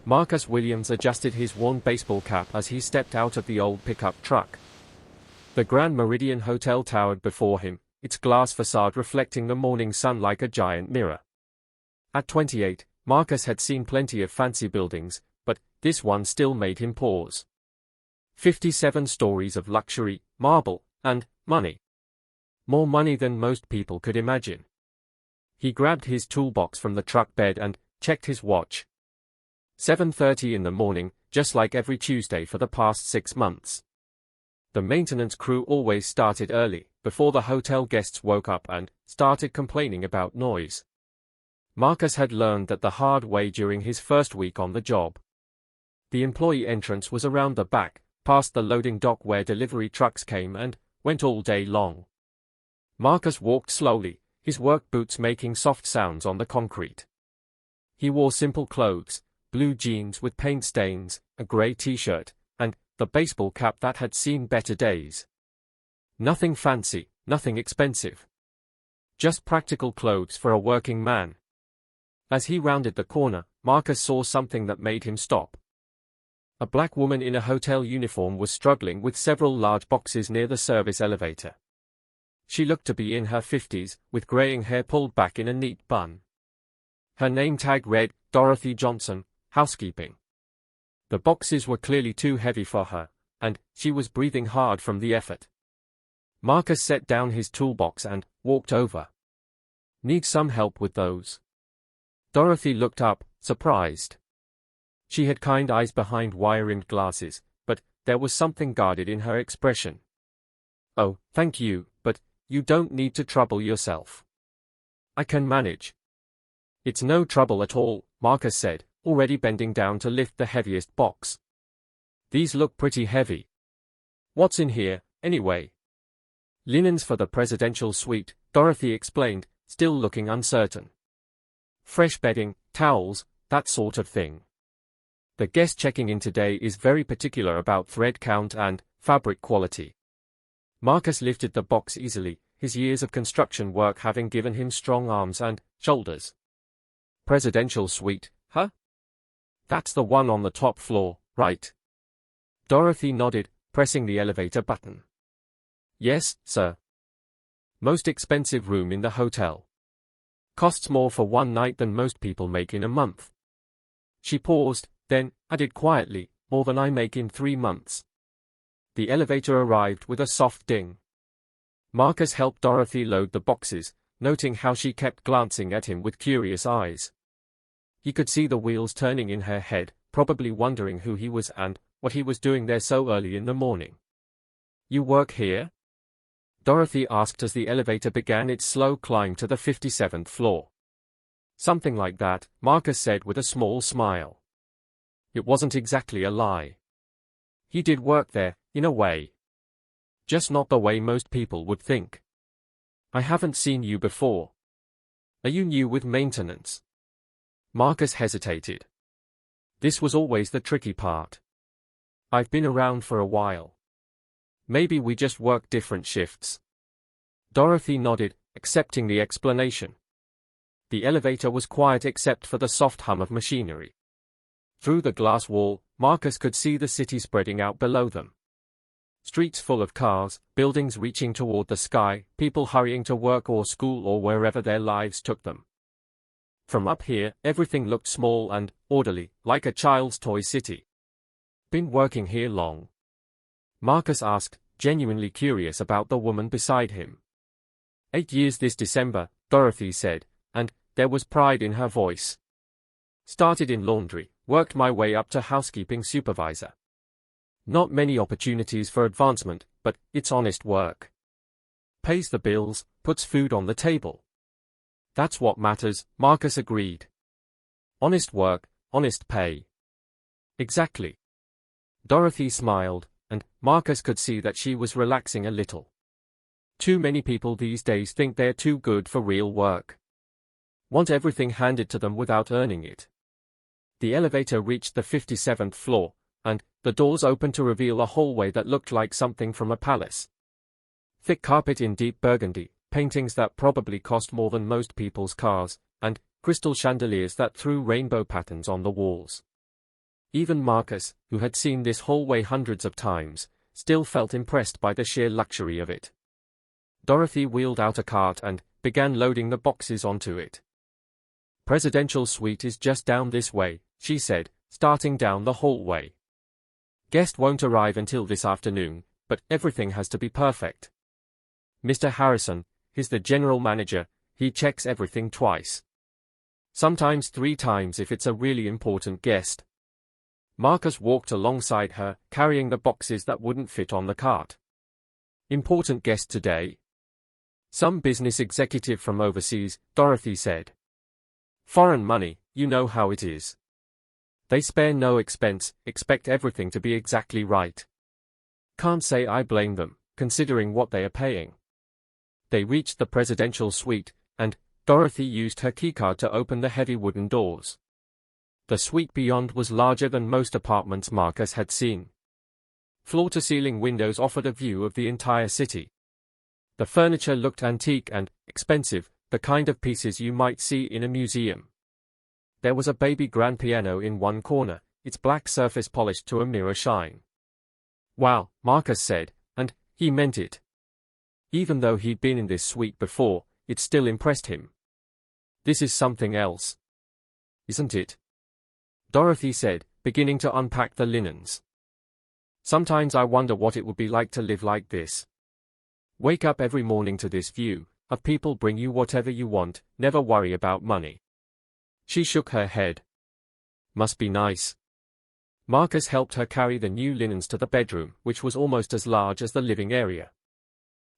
Marcus Williams adjusted his worn baseball cap as he stepped out of the old pickup truck. The Grand Meridian Hotel towered before him, its glass facade reflecting the morning sun like a giant mirror. At 28, Marcus had seen plenty of fancy buildings, but this one still made him pause. 57 stories of luxury, marble, and money. More money than most people could imagine. He grabbed his toolbox from the truck bed and checked his watch. 7:30 in the morning, just like every Tuesday for the past 6 months. The maintenance crew always started early, before the hotel guests woke up and started complaining about noise. Marcus had learned that the hard way during his first week on the job. The employee entrance was around the back, past the loading dock where delivery trucks came and went all day long. Marcus walked slowly, his work boots making soft sounds on the concrete. He wore simple clothes, blue jeans with paint stains, a gray t-shirt, and the baseball cap that had seen better days. Nothing fancy, nothing expensive. Just practical clothes for a working man. As he rounded the corner, Marcus saw something that made him stop. A black woman in a hotel uniform was struggling with several large boxes near the service elevator. She looked to be in her 50s, with graying hair pulled back in a neat bun. Her name tag read, Dorothy Johnson, Housekeeping. The boxes were clearly too heavy for her, and she was breathing hard from the effort. Marcus set down his toolbox and walked over. Need some help with those? Dorothy looked up, surprised. She had kind eyes behind wire-rimmed glasses, but there was something guarded in her expression. Oh, thank you, but you don't need to trouble yourself. I can manage. It's no trouble at all, Marcus said, already bending down to lift the heaviest box. These look pretty heavy. What's in here, anyway? Linens for the presidential suite, Dorothy explained, still looking uncertain. Fresh bedding, towels, that sort of thing. The guest checking in today is very particular about thread count and fabric quality. Marcus lifted the box easily, his years of construction work having given him strong arms and shoulders. Presidential suite, huh? That's the one on the top floor, right? Dorothy nodded, pressing the elevator button. Yes, sir. Most expensive room in the hotel. Costs more for one night than most people make in a month. She paused, then added quietly, more than I make in 3 months. The elevator arrived with a soft ding. Marcus helped Dorothy load the boxes, noting how she kept glancing at him with curious eyes. He could see the wheels turning in her head, probably wondering who he was and what he was doing there so early in the morning. You work here? Dorothy asked as the elevator began its slow climb to the 57th floor. Something like that, Marcus said with a small smile. It wasn't exactly a lie. He did work there, in a way. Just not the way most people would think. I haven't seen you before. Are you new with maintenance? Marcus hesitated. This was always the tricky part. I've been around for a while. Maybe we just work different shifts. Dorothy nodded, accepting the explanation. The elevator was quiet except for the soft hum of machinery. Through the glass wall, Marcus could see the city spreading out below them. Streets full of cars, buildings reaching toward the sky, people hurrying to work or school or wherever their lives took them. From up here, everything looked small and orderly, like a child's toy city. Been working here long? Marcus asked, genuinely curious about the woman beside him. 8 years this December, Dorothy said, and there was pride in her voice. Started in laundry, worked my way up to housekeeping supervisor. Not many opportunities for advancement, but it's honest work. Pays the bills, puts food on the table. That's what matters, Marcus agreed. Honest work, honest pay. Exactly. Dorothy smiled, and Marcus could see that she was relaxing a little. Too many people these days think they're too good for real work. Want everything handed to them without earning it. The elevator reached the 57th floor, and the doors opened to reveal a hallway that looked like something from a palace. Thick carpet in deep burgundy, paintings that probably cost more than most people's cars, and crystal chandeliers that threw rainbow patterns on the walls. Even Marcus, who had seen this hallway hundreds of times, still felt impressed by the sheer luxury of it. Dorothy wheeled out a cart and began loading the boxes onto it. "Presidential suite is just down this way," she said, starting down the hallway. "Guest won't arrive until this afternoon, but everything has to be perfect. Mr. Harrison, he's the general manager, he checks everything twice. Sometimes 3 times if it's a really important guest." Marcus walked alongside her, carrying the boxes that wouldn't fit on the cart. "Important guest today?" "Some business executive from overseas," Dorothy said. "Foreign money, you know how it is. They spare no expense, expect everything to be exactly right. Can't say I blame them, considering what they are paying." They reached the presidential suite, and Dorothy used her keycard to open the heavy wooden doors. The suite beyond was larger than most apartments Marcus had seen. Floor-to-ceiling windows offered a view of the entire city. The furniture looked antique and expensive, the kind of pieces you might see in a museum. There was a baby grand piano in one corner, its black surface polished to a mirror shine. "Wow," Marcus said, and he meant it. Even though he'd been in this suite before, it still impressed him. "This is something else. Isn't it?" Dorothy said, beginning to unpack the linens. "Sometimes I wonder what it would be like to live like this. Wake up every morning to this view, have people bring you whatever you want, never worry about money." She shook her head. "Must be nice." Marcus helped her carry the new linens to the bedroom, which was almost as large as the living area.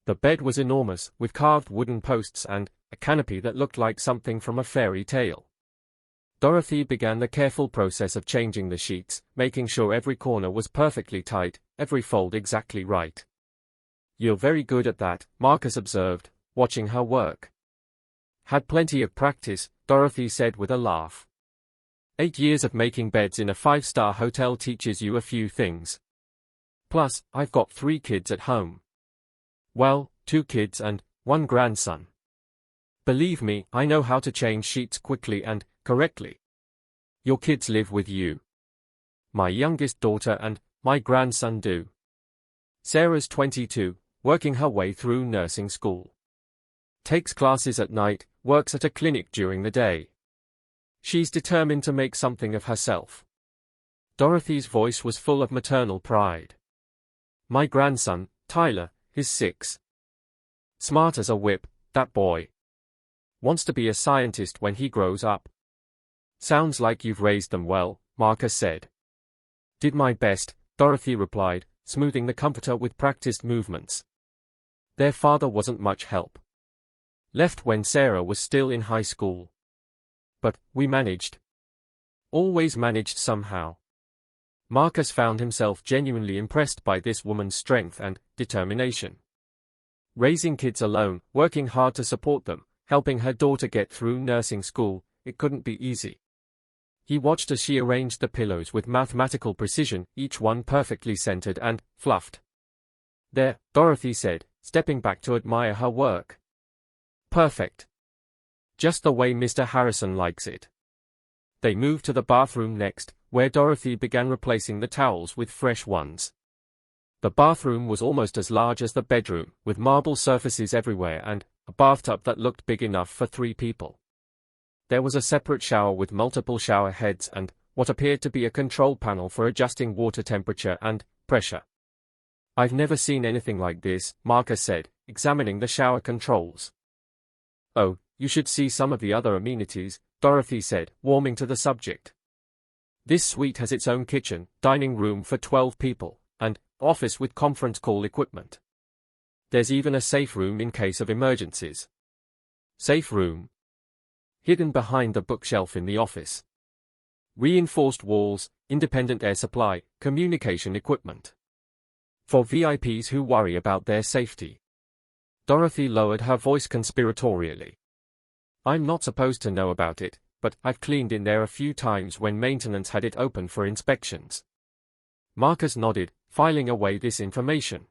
The bed was enormous, with carved wooden posts and a canopy that looked like something from a fairy tale. Dorothy began the careful process of changing the sheets, making sure every corner was perfectly tight, every fold exactly right. "You're very good at that," Marcus observed, watching her work. "Had plenty of practice," Dorothy said with a laugh. 8 years of making beds in a 5-star hotel teaches you a few things. Plus, I've got 3 kids at home. Well, 2 kids and 1 grandson. Believe me, I know how to change sheets quickly and correctly." "Your kids live with you?" "My youngest daughter and my grandson do. Sarah's 22, working her way through nursing school. Takes classes at night, works at a clinic during the day. She's determined to make something of herself." Dorothy's voice was full of maternal pride. "My grandson, Tyler, is 6. Smart as a whip, that boy. Wants to be a scientist when he grows up." "Sounds like you've raised them well," Marcus said. "Did my best," Dorothy replied, smoothing the comforter with practiced movements. "Their father wasn't much help. Left when Sarah was still in high school. But we managed. Always managed somehow." Marcus found himself genuinely impressed by this woman's strength and determination. Raising kids alone, working hard to support them, helping her daughter get through nursing school, it couldn't be easy. He watched as she arranged the pillows with mathematical precision, each one perfectly centered and fluffed. "There," Dorothy said, stepping back to admire her work. "Perfect. Just the way Mr. Harrison likes it." They moved to the bathroom next, where Dorothy began replacing the towels with fresh ones. The bathroom was almost as large as the bedroom, with marble surfaces everywhere and a bathtub that looked big enough for 3 people. There was a separate shower with multiple shower heads and what appeared to be a control panel for adjusting water temperature and pressure. "I've never seen anything like this," Marcus said, examining the shower controls. "Oh, you should see some of the other amenities," Dorothy said, warming to the subject. "This suite has its own kitchen, dining room for 12 people, and office with conference call equipment. There's even a safe room in case of emergencies." "Safe room?" "Hidden behind the bookshelf in the office. Reinforced walls, independent air supply, communication equipment. For VIPs who worry about their safety." Dorothy lowered her voice conspiratorially. "I'm not supposed to know about it, but I've cleaned in there a few times when maintenance had it open for inspections." Marcus nodded, filing away this information.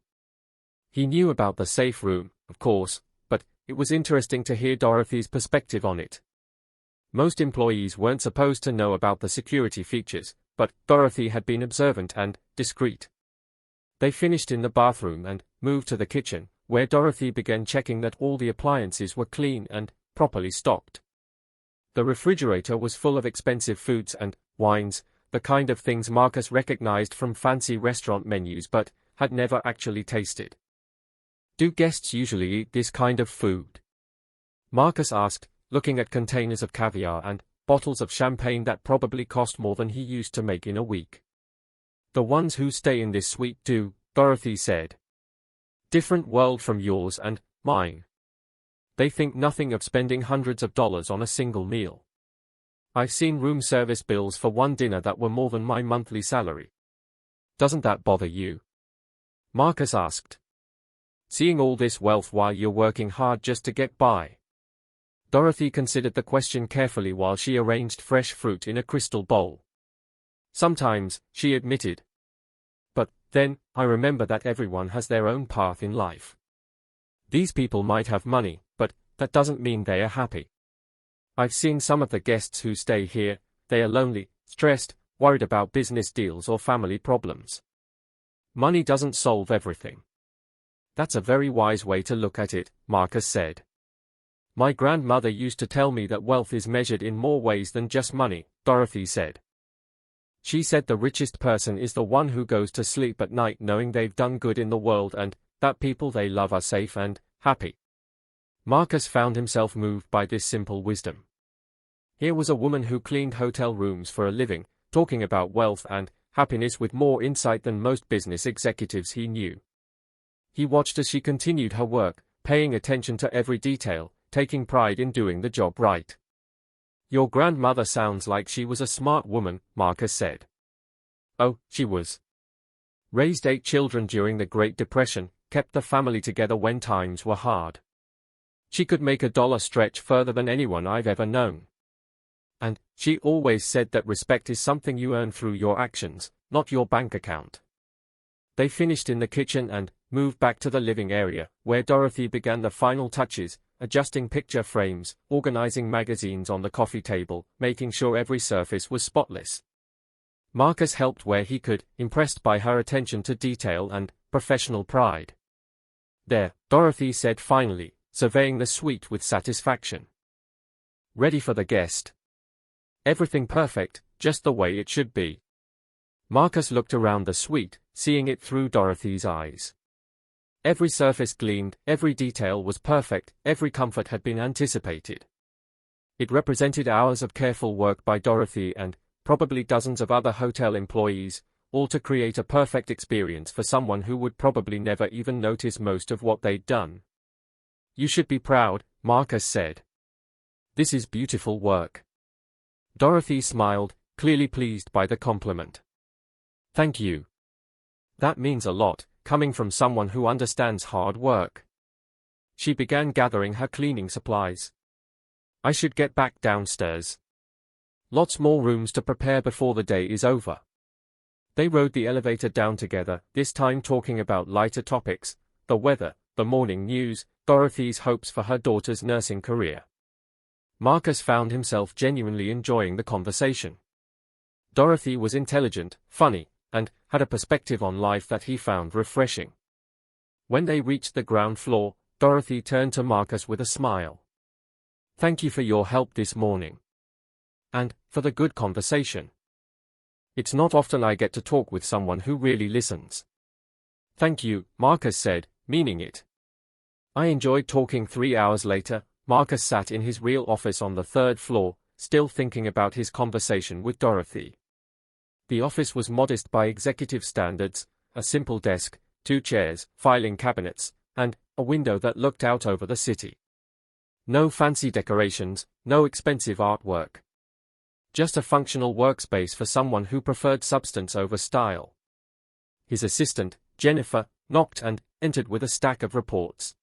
He knew about the safe room, of course, but it was interesting to hear Dorothy's perspective on it. Most employees weren't supposed to know about the security features, but Dorothy had been observant and discreet. They finished in the bathroom and moved to the kitchen, where Dorothy began checking that all the appliances were clean and properly stocked. The refrigerator was full of expensive foods and wines, the kind of things Marcus recognized from fancy restaurant menus but had never actually tasted. "Do guests usually eat this kind of food?" Marcus asked, looking at containers of caviar and bottles of champagne that probably cost more than he used to make in a week. "The ones who stay in this suite do," Dorothy said. "Different world from yours and mine. They think nothing of spending hundreds of dollars on a single meal. I've seen room service bills for one dinner that were more than my monthly salary." "Doesn't that bother you?" Marcus asked. "Seeing all this wealth while you're working hard just to get by?" Dorothy considered the question carefully while she arranged fresh fruit in a crystal bowl. "Sometimes," she admitted. "But then, I remember that everyone has their own path in life. These people might have money, but that doesn't mean they are happy. I've seen some of the guests who stay here, they are lonely, stressed, worried about business deals or family problems. Money doesn't solve everything." "That's a very wise way to look at it," Marcus said. "My grandmother used to tell me that wealth is measured in more ways than just money," Dorothy said. "She said the richest person is the one who goes to sleep at night knowing they've done good in the world and that people they love are safe and happy." Marcus found himself moved by this simple wisdom. Here was a woman who cleaned hotel rooms for a living, talking about wealth and happiness with more insight than most business executives he knew. He watched as she continued her work, paying attention to every detail, taking pride in doing the job right. "Your grandmother sounds like she was a smart woman," Marcus said. "Oh, she was. Raised 8 children during the Great Depression, kept the family together when times were hard. She could make a dollar stretch further than anyone I've ever known. And she always said that respect is something you earn through your actions, not your bank account." They finished in the kitchen and moved back to the living area, where Dorothy began the final touches, adjusting picture frames, organizing magazines on the coffee table, making sure every surface was spotless. Marcus helped where he could, impressed by her attention to detail and professional pride. "There," Dorothy said finally, surveying the suite with satisfaction. "Ready for the guest. Everything perfect, just the way it should be." Marcus looked around the suite, seeing it through Dorothy's eyes. Every surface gleamed, every detail was perfect, every comfort had been anticipated. It represented hours of careful work by Dorothy and probably dozens of other hotel employees, all to create a perfect experience for someone who would probably never even notice most of what they'd done. "You should be proud," Marcus said. "This is beautiful work." Dorothy smiled, clearly pleased by the compliment. "Thank you. That means a lot, coming from someone who understands hard work." She began gathering her cleaning supplies. "I should get back downstairs. Lots more rooms to prepare before the day is over." They rode the elevator down together, this time talking about lighter topics, the weather, the morning news, Dorothy's hopes for her daughter's nursing career. Marcus found himself genuinely enjoying the conversation. Dorothy was intelligent, funny, and had a perspective on life that he found refreshing. When they reached the ground floor, Dorothy turned to Marcus with a smile. "Thank you for your help this morning. And for the good conversation. It's not often I get to talk with someone who really listens." "Thank you," Marcus said, meaning it. I enjoyed talking. 3 hours later, Marcus sat in his real office on the 3rd floor, still thinking about his conversation with Dorothy. The office was modest by executive standards, a simple desk, 2 chairs, filing cabinets, and a window that looked out over the city. No fancy decorations, no expensive artwork. Just a functional workspace for someone who preferred substance over style. His assistant, Jennifer, knocked and entered with a stack of reports.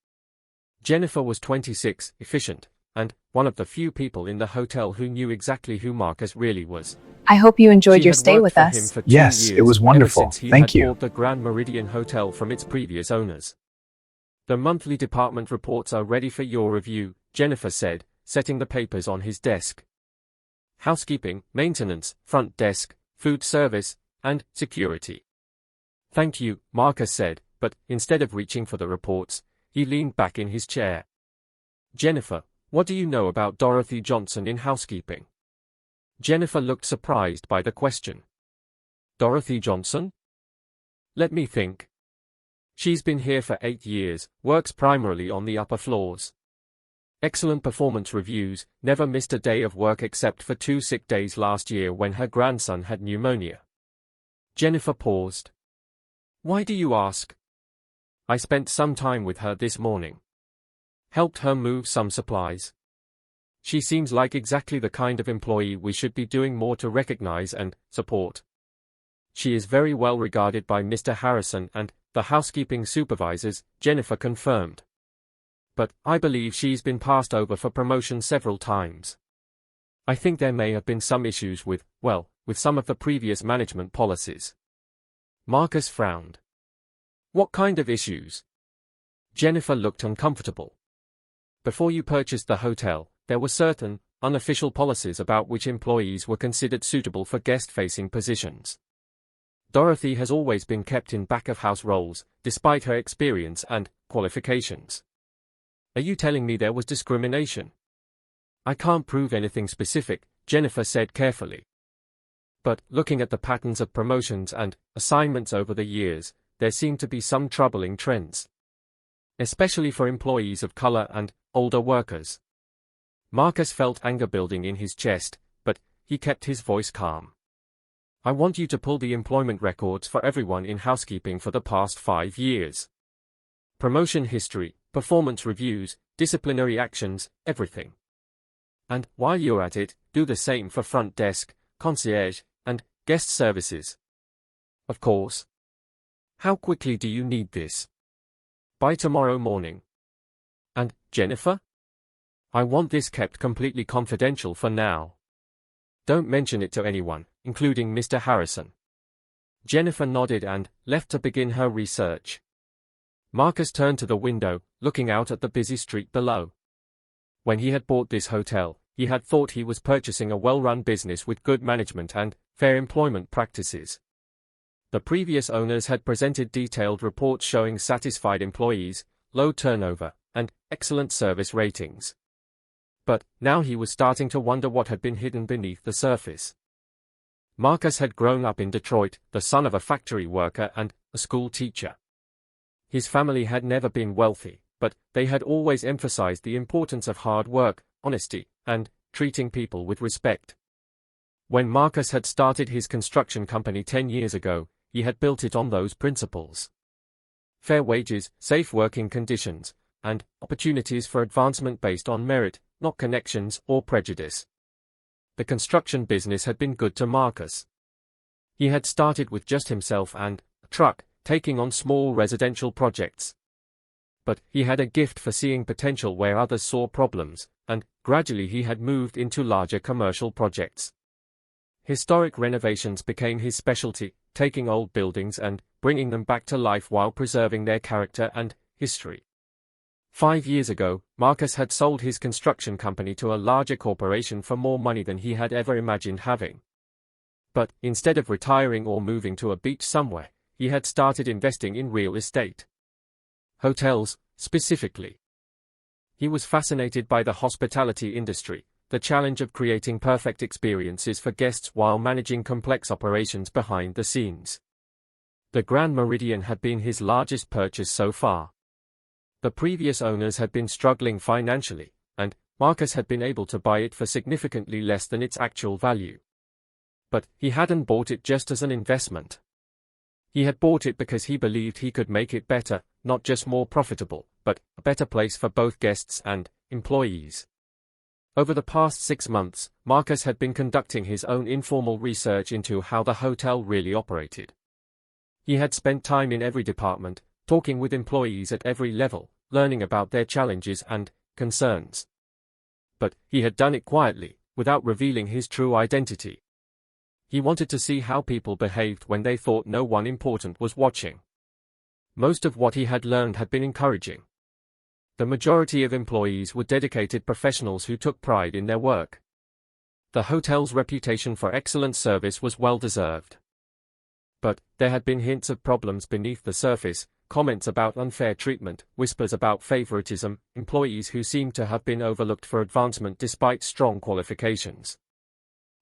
Jennifer was 26, efficient, and one of the few people in the hotel who knew exactly who Marcus really was. I hope you enjoyed She your had stay worked with for us. him for 2 Yes, it years, was wonderful. ever since he Thank had you. bought the Grand Meridian Hotel from its previous owners. "The monthly department reports are ready for your review," Jennifer said, setting the papers on his desk. "Housekeeping, maintenance, front desk, food service, and security. "Thank you," Marcus said, but instead of reaching for the reports, he leaned back in his chair. "Jennifer, what do you know about Dorothy Johnson in housekeeping?" Jennifer looked surprised by the question. "Dorothy Johnson? Let me think. She's been here for 8 years, works primarily on the upper floors. Excellent performance reviews, never missed a day of work except for 2 sick days last year when her grandson had pneumonia." Jennifer paused. "Why do you ask?" "I spent some time with her this morning. Helped her move some supplies. She seems like exactly the kind of employee we should be doing more to recognize and support. She is very well regarded by Mr. Harrison and the housekeeping supervisors," Jennifer confirmed. "But I believe she's been passed over for promotion several times. I think there may have been some issues with some of the previous management policies." Marcus frowned. "What kind of issues?" Jennifer looked uncomfortable. "Before you purchased the hotel, there were certain, unofficial policies about which employees were considered suitable for guest-facing positions. Dorothy has always been kept in back-of-house roles, despite her experience and qualifications. Are you telling me there was discrimination?" "I can't prove anything specific," Jennifer said carefully. "But looking at the patterns of promotions and assignments over the years, there seem to be some troubling trends. Especially for employees of color and older workers." Marcus felt anger building in his chest, but he kept his voice calm. "I want you to pull the employment records for everyone in housekeeping for the past 5 years. Promotion history, performance reviews, disciplinary actions, everything. And, while you're at it, do the same for front desk, concierge, and guest services. Of course. How quickly do you need this?" "By tomorrow morning." "And, Jennifer? I want this kept completely confidential for now. Don't mention it to anyone, including Mr. Harrison." Jennifer nodded and left to begin her research. Marcus turned to the window, looking out at the busy street below. When he had bought this hotel, he had thought he was purchasing a well-run business with good management and fair employment practices. The previous owners had presented detailed reports showing satisfied employees, low turnover, and excellent service ratings. But now he was starting to wonder what had been hidden beneath the surface. Marcus had grown up in Detroit, the son of a factory worker and a school teacher. His family had never been wealthy, but they had always emphasized the importance of hard work, honesty, and treating people with respect. When Marcus had started his construction company 10 years ago, he had built it on those principles. Fair wages, safe working conditions, and opportunities for advancement based on merit, not connections or prejudice. The construction business had been good to Marcus. He had started with just himself and a truck, taking on small residential projects. But he had a gift for seeing potential where others saw problems, and gradually he had moved into larger commercial projects. Historic renovations became his specialty, taking old buildings and bringing them back to life while preserving their character and history. 5 years ago, Marcus had sold his construction company to a larger corporation for more money than he had ever imagined having. But instead of retiring or moving to a beach somewhere, he had started investing in real estate. Hotels, specifically. He was fascinated by the hospitality industry, the challenge of creating perfect experiences for guests while managing complex operations behind the scenes. The Grand Meridian had been his largest purchase so far. The previous owners had been struggling financially, and Marcus had been able to buy it for significantly less than its actual value. But he hadn't bought it just as an investment. He had bought it because he believed he could make it better, not just more profitable, but a better place for both guests and employees. Over the past 6 months, Marcus had been conducting his own informal research into how the hotel really operated. He had spent time in every department, talking with employees at every level, learning about their challenges and concerns. But he had done it quietly, without revealing his true identity. He wanted to see how people behaved when they thought no one important was watching. Most of what he had learned had been encouraging. The majority of employees were dedicated professionals who took pride in their work. The hotel's reputation for excellent service was well deserved. But there had been hints of problems beneath the surface, comments about unfair treatment, whispers about favoritism, employees who seemed to have been overlooked for advancement despite strong qualifications.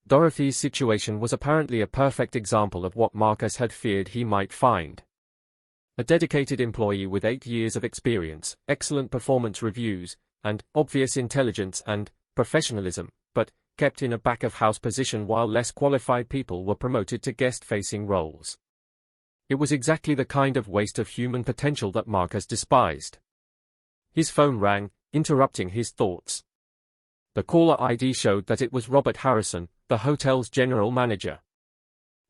Dorothy's situation was apparently a perfect example of what Marcus had feared he might find. A dedicated employee with 8 years of experience, excellent performance reviews, and obvious intelligence and professionalism, but kept in a back-of-house position while less qualified people were promoted to guest-facing roles. It was exactly the kind of waste of human potential that Marcus despised. His phone rang, interrupting his thoughts. The caller ID showed that it was Robert Harrison, the hotel's general manager.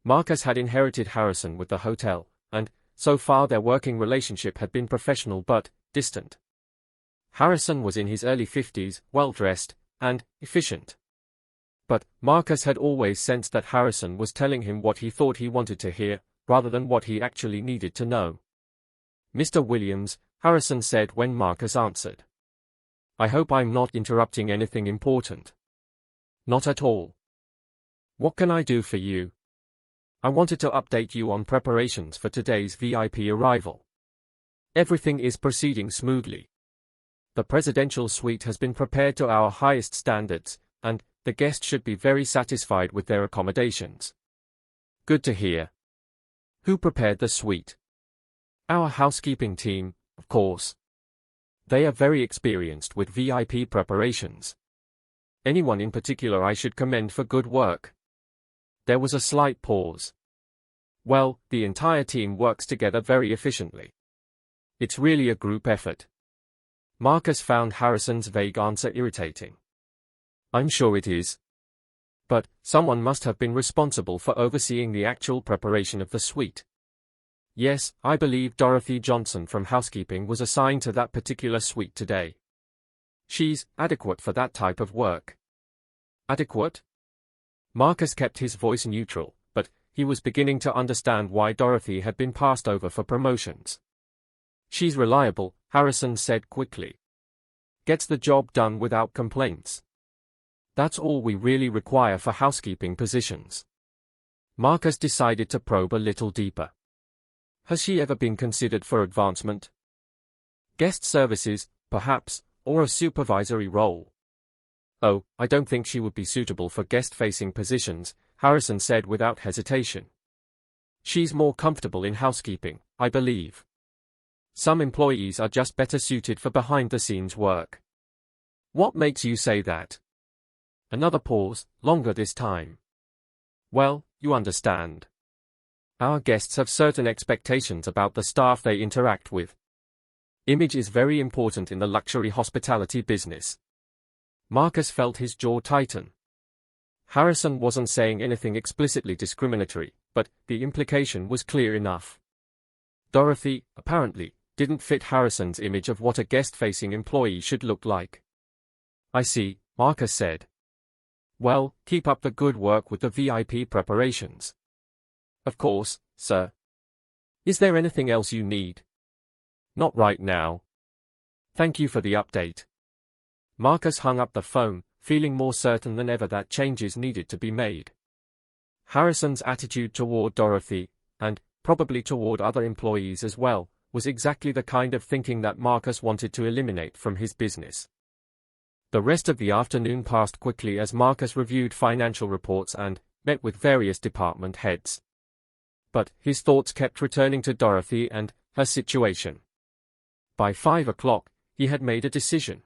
Marcus had inherited Harrison with the hotel, and, so far their working relationship had been professional but distant. Harrison was in his early 50s, well-dressed, and efficient. But Marcus had always sensed that Harrison was telling him what he thought he wanted to hear, rather than what he actually needed to know. "Mr. Williams," Harrison said when Marcus answered. "I hope I'm not interrupting anything important." "Not at all. What can I do for you?" "I wanted to update you on preparations for today's VIP arrival. Everything is proceeding smoothly. The presidential suite has been prepared to our highest standards, and the guest should be very satisfied with their accommodations." "Good to hear. Who prepared the suite?" "Our housekeeping team, of course. They are very experienced with VIP preparations. Anyone in particular I should commend for good work?" There was a slight pause. "Well, the entire team works together very efficiently. It's really a group effort." Marcus found Harrison's vague answer irritating. "I'm sure it is. But someone must have been responsible for overseeing the actual preparation of the suite." "Yes, I believe Dorothy Johnson from housekeeping was assigned to that particular suite today. She's adequate for that type of work." "Adequate?" Marcus kept his voice neutral, but he was beginning to understand why Dorothy had been passed over for promotions. "She's reliable," Harrison said quickly. "Gets the job done without complaints. That's all we really require for housekeeping positions." Marcus decided to probe a little deeper. "Has she ever been considered for advancement?" "Guest services, perhaps, or a supervisory role." "Oh, I don't think she would be suitable for guest-facing positions," Harrison said without hesitation. "She's more comfortable in housekeeping, I believe. Some employees are just better suited for behind-the-scenes work." "What makes you say that?" Another pause, longer this time. "Well, you understand. Our guests have certain expectations about the staff they interact with. Image is very important in the luxury hospitality business." Marcus felt his jaw tighten. Harrison wasn't saying anything explicitly discriminatory, but the implication was clear enough. Dorothy, apparently, didn't fit Harrison's image of what a guest-facing employee should look like. "I see," Marcus said. "Well, keep up the good work with the VIP preparations." "Of course, sir. Is there anything else you need?" "Not right now. Thank you for the update." Marcus hung up the phone, feeling more certain than ever that changes needed to be made. Harrison's attitude toward Dorothy, and probably toward other employees as well, was exactly the kind of thinking that Marcus wanted to eliminate from his business. The rest of the afternoon passed quickly as Marcus reviewed financial reports and met with various department heads. But his thoughts kept returning to Dorothy and her situation. By 5 o'clock, he had made a decision.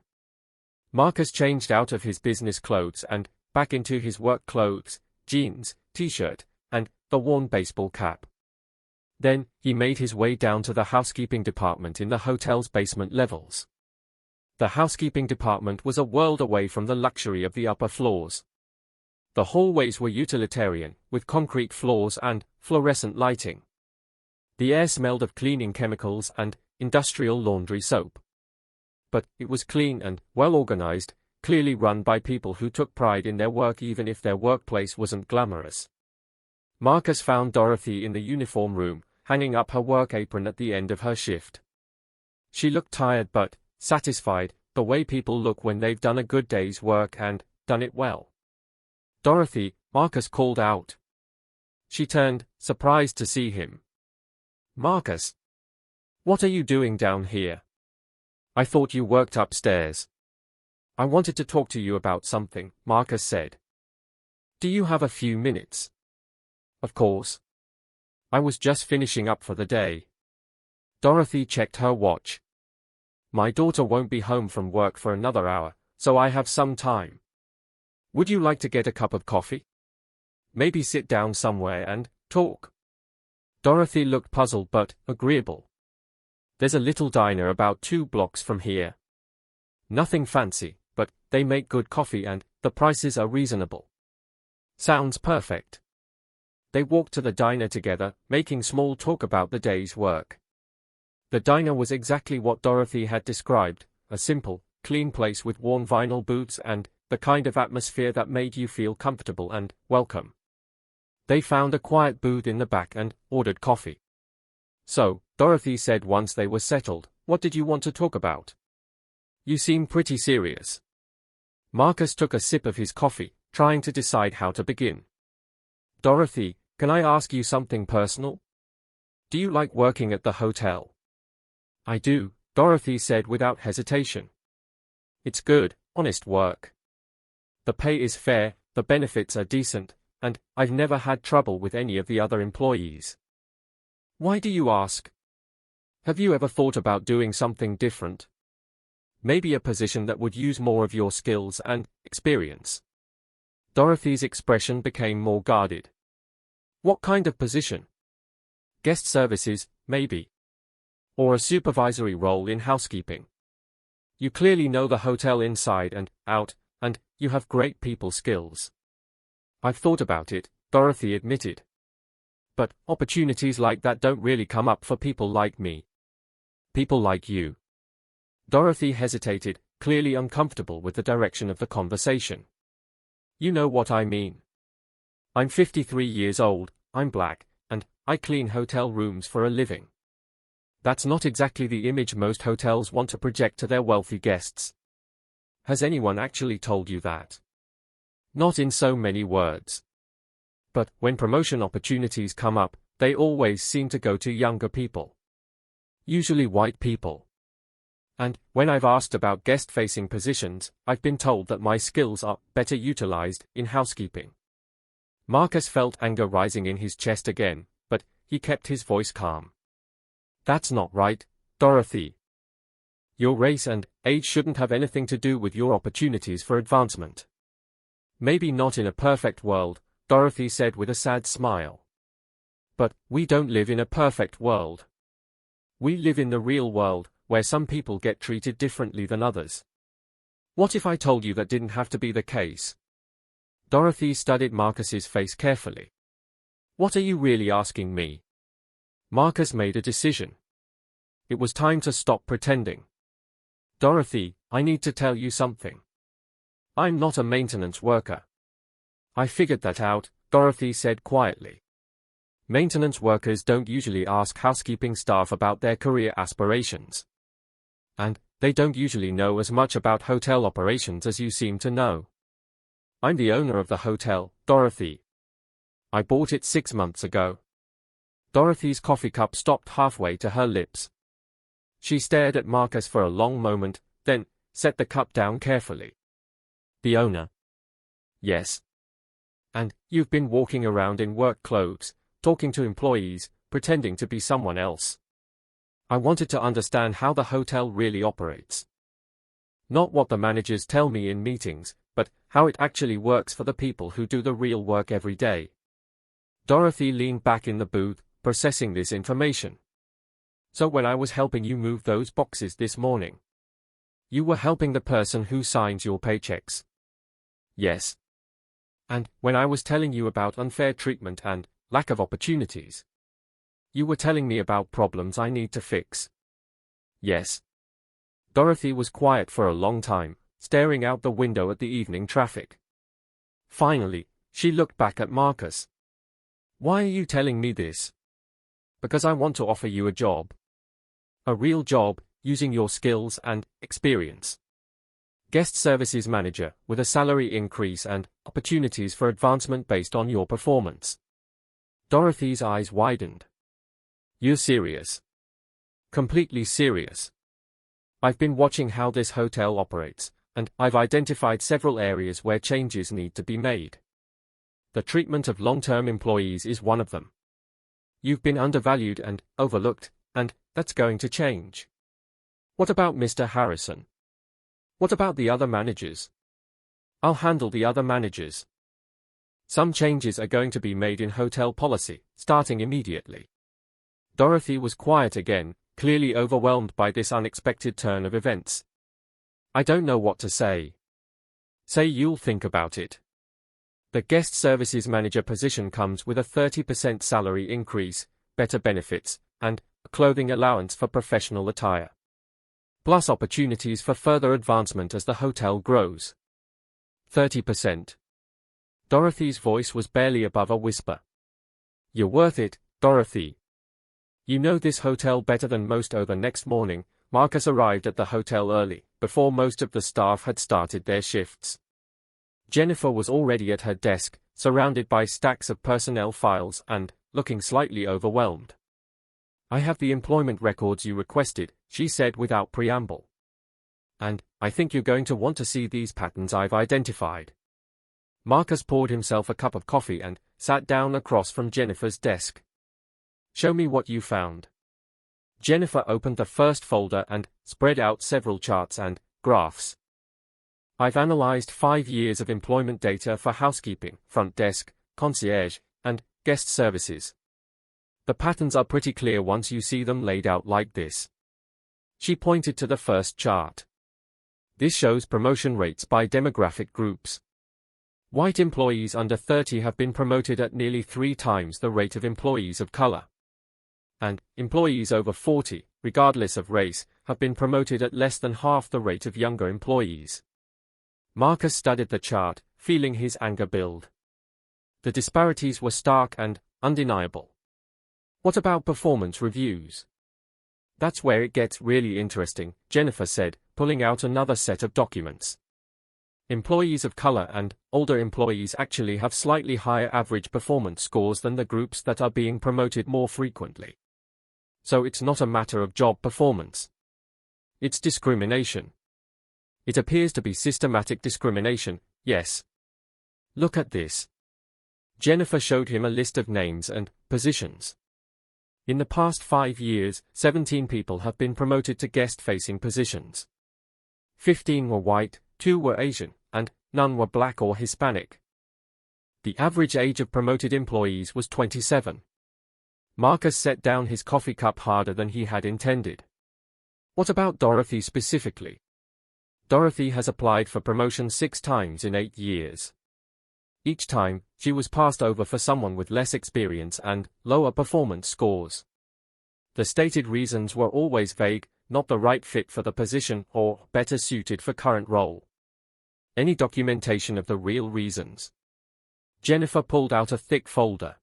Marcus changed out of his business clothes and back into his work clothes, jeans, t-shirt, and the worn baseball cap. Then, he made his way down to the housekeeping department in the hotel's basement levels. The housekeeping department was a world away from the luxury of the upper floors. The hallways were utilitarian, with concrete floors and fluorescent lighting. The air smelled of cleaning chemicals and industrial laundry soap. But it was clean and well organized, clearly run by people who took pride in their work even if their workplace wasn't glamorous. Marcus found Dorothy in the uniform room, hanging up her work apron at the end of her shift. She looked tired but satisfied, the way people look when they've done a good day's work and done it well. Dorothy, Marcus called out. She turned, surprised to see him. Marcus, what are you doing down here? I thought you worked upstairs. I wanted to talk to you about something, Marcus said. Do you have a few minutes? Of course. I was just finishing up for the day. Dorothy checked her watch. My daughter won't be home from work for another hour, so I have some time. Would you like to get a cup of coffee? Maybe sit down somewhere and talk. Dorothy looked puzzled but agreeable. There's a little diner about 2 blocks from here. Nothing fancy, but they make good coffee and the prices are reasonable. Sounds perfect. They walked to the diner together, making small talk about the day's work. The diner was exactly what Dorothy had described, a simple, clean place with worn vinyl booths and the kind of atmosphere that made you feel comfortable and welcome. They found a quiet booth in the back and ordered coffee. So, Dorothy said once they were settled, what did you want to talk about? You seem pretty serious. Marcus took a sip of his coffee, trying to decide how to begin. Dorothy, can I ask you something personal? Do you like working at the hotel? I do, Dorothy said without hesitation. It's good, honest work. The pay is fair, the benefits are decent, and I've never had trouble with any of the other employees. Why do you ask? Have you ever thought about doing something different? Maybe a position that would use more of your skills and experience. Dorothy's expression became more guarded. What kind of position? Guest services, maybe. Or a supervisory role in housekeeping. You clearly know the hotel inside and out, and you have great people skills. I've thought about it, Dorothy admitted. But opportunities like that don't really come up for people like me. People like you. Dorothy hesitated, clearly uncomfortable with the direction of the conversation. You know what I mean. I'm 53 years old, I'm black, and I clean hotel rooms for a living. That's not exactly the image most hotels want to project to their wealthy guests. Has anyone actually told you that? Not in so many words. But when promotion opportunities come up, they always seem to go to younger people. Usually white people. And when I've asked about guest-facing positions, I've been told that my skills are better utilized in housekeeping. Marcus felt anger rising in his chest again, but he kept his voice calm. That's not right, Dorothy. Your race and age shouldn't have anything to do with your opportunities for advancement. Maybe not in a perfect world, Dorothy said with a sad smile. But we don't live in a perfect world. We live in the real world, where some people get treated differently than others. What if I told you that didn't have to be the case? Dorothy studied Marcus's face carefully. What are you really asking me? Marcus made a decision. It was time to stop pretending. Dorothy, I need to tell you something. I'm not a maintenance worker. I figured that out, Dorothy said quietly. Maintenance workers don't usually ask housekeeping staff about their career aspirations. And they don't usually know as much about hotel operations as you seem to know. I'm the owner of the hotel, Dorothy. I bought it 6 months ago. Dorothy's coffee cup stopped halfway to her lips. She stared at Marcus for a long moment, then set the cup down carefully. The owner? Yes. And you've been walking around in work clothes, talking to employees, pretending to be someone else. I wanted to understand how the hotel really operates. Not what the managers tell me in meetings, but how it actually works for the people who do the real work every day. Dorothy leaned back in the booth, processing this information. So when I was helping you move those boxes this morning, you were helping the person who signs your paychecks. Yes. And when I was telling you about unfair treatment and lack of opportunities, you were telling me about problems I need to fix. Yes. Dorothy was quiet for a long time, staring out the window at the evening traffic. Finally, she looked back at Marcus. Why are you telling me this? Because I want to offer you a job. A real job, using your skills and experience. Guest Services Manager, with a salary increase and opportunities for advancement based on your performance. Dorothy's eyes widened. You're serious? Completely serious. I've been watching how this hotel operates, and I've identified several areas where changes need to be made. The treatment of long-term employees is one of them. You've been undervalued and overlooked, and that's going to change. What about Mr. Harrison? What about the other managers? I'll handle the other managers. Some changes are going to be made in hotel policy, starting immediately. Dorothy was quiet again, clearly overwhelmed by this unexpected turn of events. I don't know what to say. Say you'll think about it. The Guest Services Manager position comes with a 30% salary increase, better benefits, and a clothing allowance for professional attire. Plus opportunities for further advancement as the hotel grows. 30%. Dorothy's voice was barely above a whisper. You're worth it, Dorothy. You know this hotel better than most. The next morning, Marcus arrived at the hotel early, before most of the staff had started their shifts. Jennifer was already at her desk, surrounded by stacks of personnel files and looking slightly overwhelmed. I have the employment records you requested, she said without preamble. And I think you're going to want to see these patterns I've identified. Marcus poured himself a cup of coffee and sat down across from Jennifer's desk. Show me what you found. Jennifer opened the first folder and spread out several charts and graphs. I've analyzed 5 years of employment data for housekeeping, front desk, concierge, and guest services. The patterns are pretty clear once you see them laid out like this. She pointed to the first chart. This shows promotion rates by demographic groups. White employees under 30 have been promoted at nearly 3 times the rate of employees of color. And employees over 40, regardless of race, have been promoted at less than half the rate of younger employees. Marcus studied the chart, feeling his anger build. The disparities were stark and undeniable. What about performance reviews? That's where it gets really interesting, Jennifer said, pulling out another set of documents. Employees of color and older employees actually have slightly higher average performance scores than the groups that are being promoted more frequently. So it's not a matter of job performance. It's discrimination. It appears to be systematic discrimination, yes. Look at this. Jennifer showed him a list of names and positions. In the past 5 years, 17 people have been promoted to guest-facing positions. 15 were white, 2 were Asian, and none were black or Hispanic. The average age of promoted employees was 27. Marcus set down his coffee cup harder than he had intended. What about Dorothy specifically? Dorothy has applied for promotion 6 times in 8 years. Each time, she was passed over for someone with less experience and lower performance scores. The stated reasons were always vague, not the right fit for the position or better suited for current role. Any documentation of the real reasons? Jennifer pulled out a thick folder.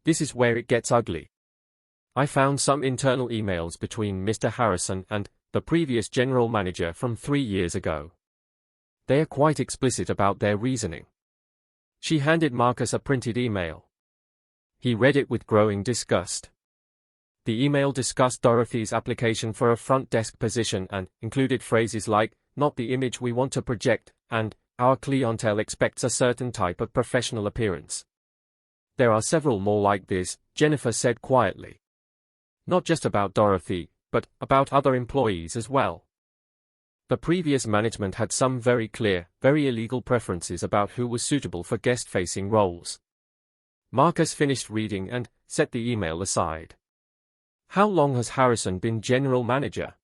This is where it gets ugly. I found some internal emails between Mr. Harrison and the previous general manager from 3 years ago. They are quite explicit about their reasoning. She handed Marcus a printed email. He read it with growing disgust. The email discussed Dorothy's application for a front desk position and included phrases like, "not the image we want to project," and "our clientele expects a certain type of professional appearance." There are several more like this, Jennifer said quietly. Not just about Dorothy, but about other employees as well. The previous management had some very clear, very illegal preferences about who was suitable for guest-facing roles. Marcus finished reading and set the email aside. How long has Harrison been general manager?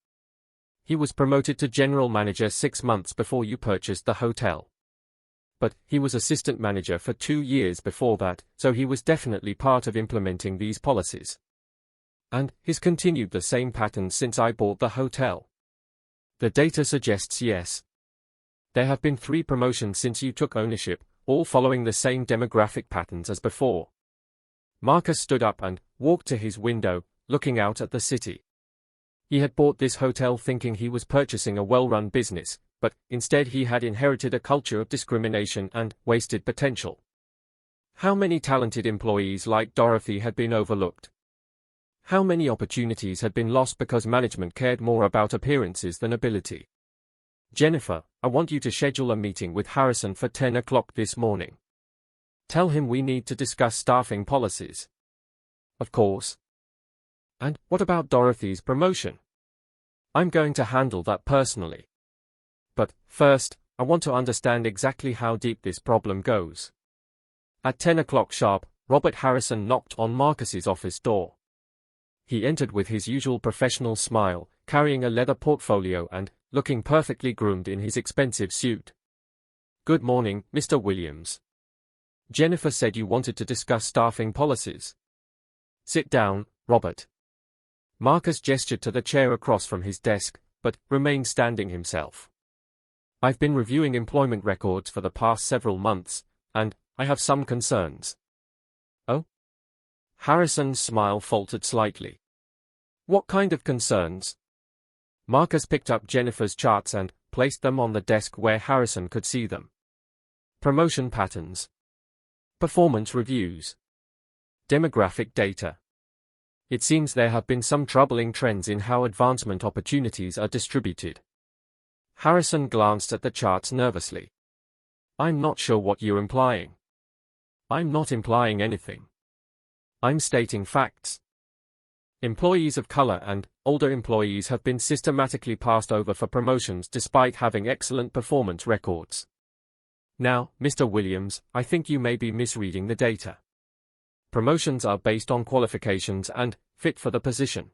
He was promoted to general manager 6 months before you purchased the hotel. But he was assistant manager for 2 years before that, so he was definitely part of implementing these policies. And he's continued the same pattern since I bought the hotel. The data suggests yes. There have been 3 promotions since you took ownership, all following the same demographic patterns as before. Marcus stood up and walked to his window, looking out at the city. He had bought this hotel thinking he was purchasing a well-run business, but instead he had inherited a culture of discrimination and wasted potential. How many talented employees like Dorothy had been overlooked? How many opportunities had been lost because management cared more about appearances than ability? Jennifer, I want you to schedule a meeting with Harrison for 10 o'clock this morning. Tell him we need to discuss staffing policies. Of course. And what about Dorothy's promotion? I'm going to handle that personally. But first, I want to understand exactly how deep this problem goes. At 10 o'clock sharp, Robert Harrison knocked on Marcus's office door. He entered with his usual professional smile, carrying a leather portfolio and looking perfectly groomed in his expensive suit. Good morning, Mr. Williams. Jennifer said you wanted to discuss staffing policies. Sit down, Robert. Marcus gestured to the chair across from his desk, but remained standing himself. I've been reviewing employment records for the past several months, and I have some concerns. Oh? Harrison's smile faltered slightly. What kind of concerns? Marcus picked up Jennifer's charts and placed them on the desk where Harrison could see them. Promotion patterns. Performance reviews. Demographic data. It seems there have been some troubling trends in how advancement opportunities are distributed. Harrison glanced at the charts nervously. I'm not sure what you're implying. I'm not implying anything. I'm stating facts. Employees of color and older employees have been systematically passed over for promotions despite having excellent performance records. Now, Mr. Williams, I think you may be misreading the data. Promotions are based on qualifications and fit for the position.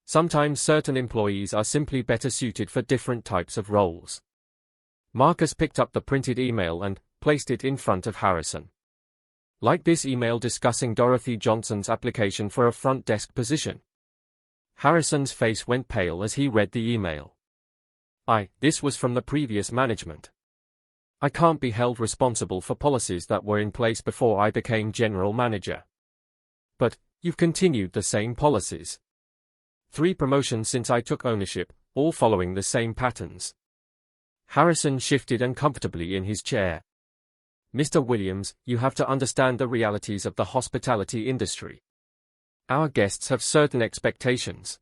Sometimes certain employees are simply better suited for different types of roles. Marcus picked up the printed email and placed it in front of Harrison. Like this email discussing Dorothy Johnson's application for a front desk position. Harrison's face went pale as he read the email. This was from the previous management. I can't be held responsible for policies that were in place before I became general manager. But you've continued the same policies. 3 promotions since I took ownership, all following the same patterns. Harrison shifted uncomfortably in his chair. Mr. Williams, you have to understand the realities of the hospitality industry. Our guests have certain expectations.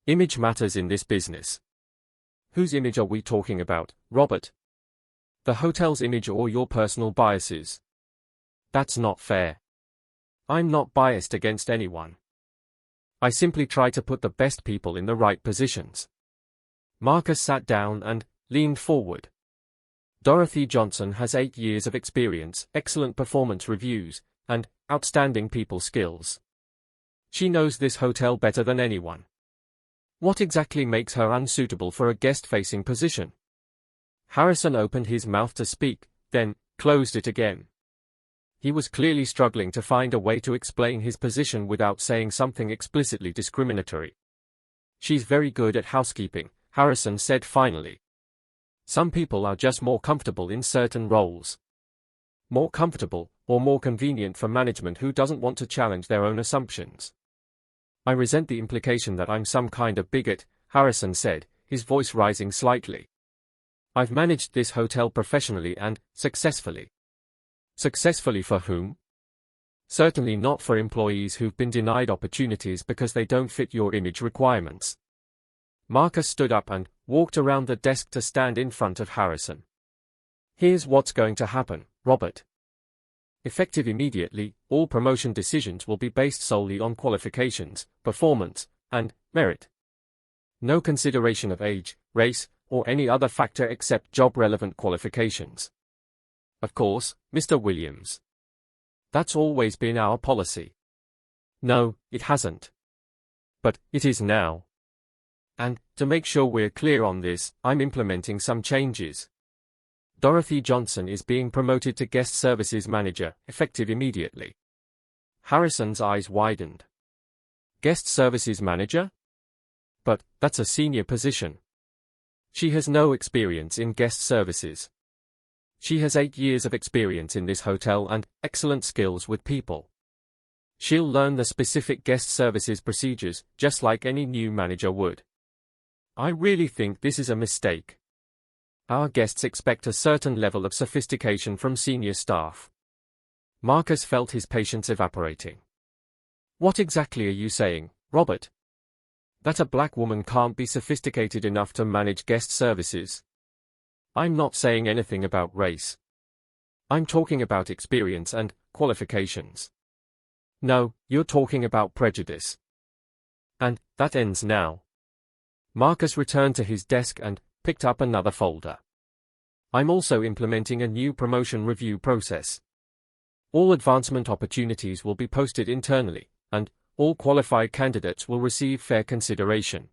Image matters in this business. Whose image are we talking about, Robert? The hotel's image or your personal biases? That's not fair. I'm not biased against anyone. I simply try to put the best people in the right positions. Marcus sat down and leaned forward. Dorothy Johnson has 8 years of experience, excellent performance reviews, and outstanding people skills. She knows this hotel better than anyone. What exactly makes her unsuitable for a guest-facing position? Harrison opened his mouth to speak, then closed it again. He was clearly struggling to find a way to explain his position without saying something explicitly discriminatory. She's very good at housekeeping, Harrison said finally. Some people are just more comfortable in certain roles. More comfortable, or more convenient for management who doesn't want to challenge their own assumptions. I resent the implication that I'm some kind of bigot, Harrison said, his voice rising slightly. I've managed this hotel professionally and successfully. Successfully for whom? Certainly not for employees who've been denied opportunities because they don't fit your image requirements. Marcus stood up and walked around the desk to stand in front of Harrison. Here's what's going to happen, Robert. Effective immediately, all promotion decisions will be based solely on qualifications, performance, and merit. No consideration of age, race, or any other factor except job-relevant qualifications. Of course, Mr. Williams. That's always been our policy. No, it hasn't. But it is now. And, to make sure we're clear on this, I'm implementing some changes. Dorothy Johnson is being promoted to Guest Services Manager, effective immediately. Harrison's eyes widened. Guest Services Manager? But that's a senior position. She has no experience in guest services. She has 8 years of experience in this hotel and excellent skills with people. She'll learn the specific guest services procedures, just like any new manager would. I really think this is a mistake. Our guests expect a certain level of sophistication from senior staff. Marcus felt his patience evaporating. What exactly are you saying, Robert? That a black woman can't be sophisticated enough to manage guest services? I'm not saying anything about race. I'm talking about experience and qualifications. No, you're talking about prejudice. And that ends now. Marcus returned to his desk and picked up another folder. I'm also implementing a new promotion review process. All advancement opportunities will be posted internally, and all qualified candidates will receive fair consideration.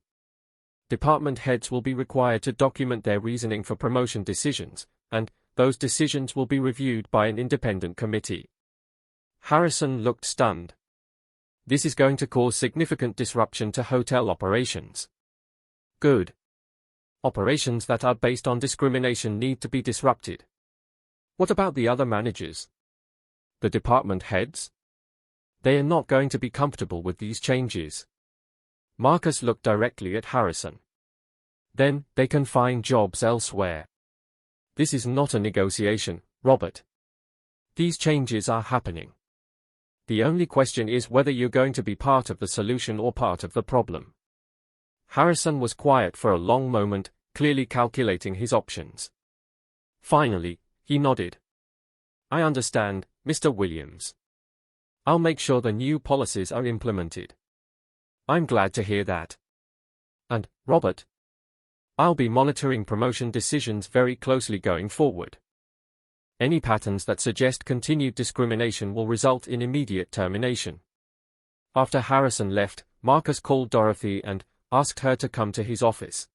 Department heads will be required to document their reasoning for promotion decisions, and those decisions will be reviewed by an independent committee. Harrison looked stunned. This is going to cause significant disruption to hotel operations. Good. Operations that are based on discrimination need to be disrupted. What about the other managers? The department heads? They are not going to be comfortable with these changes. Marcus looked directly at Harrison. Then, they can find jobs elsewhere. This is not a negotiation, Robert. These changes are happening. The only question is whether you're going to be part of the solution or part of the problem. Harrison was quiet for a long moment, clearly calculating his options. Finally, he nodded. I understand, Mr. Williams. I'll make sure the new policies are implemented. I'm glad to hear that. And, Robert? I'll be monitoring promotion decisions very closely going forward. Any patterns that suggest continued discrimination will result in immediate termination. After Harrison left, Marcus called Dorothy and asked her to come to his office.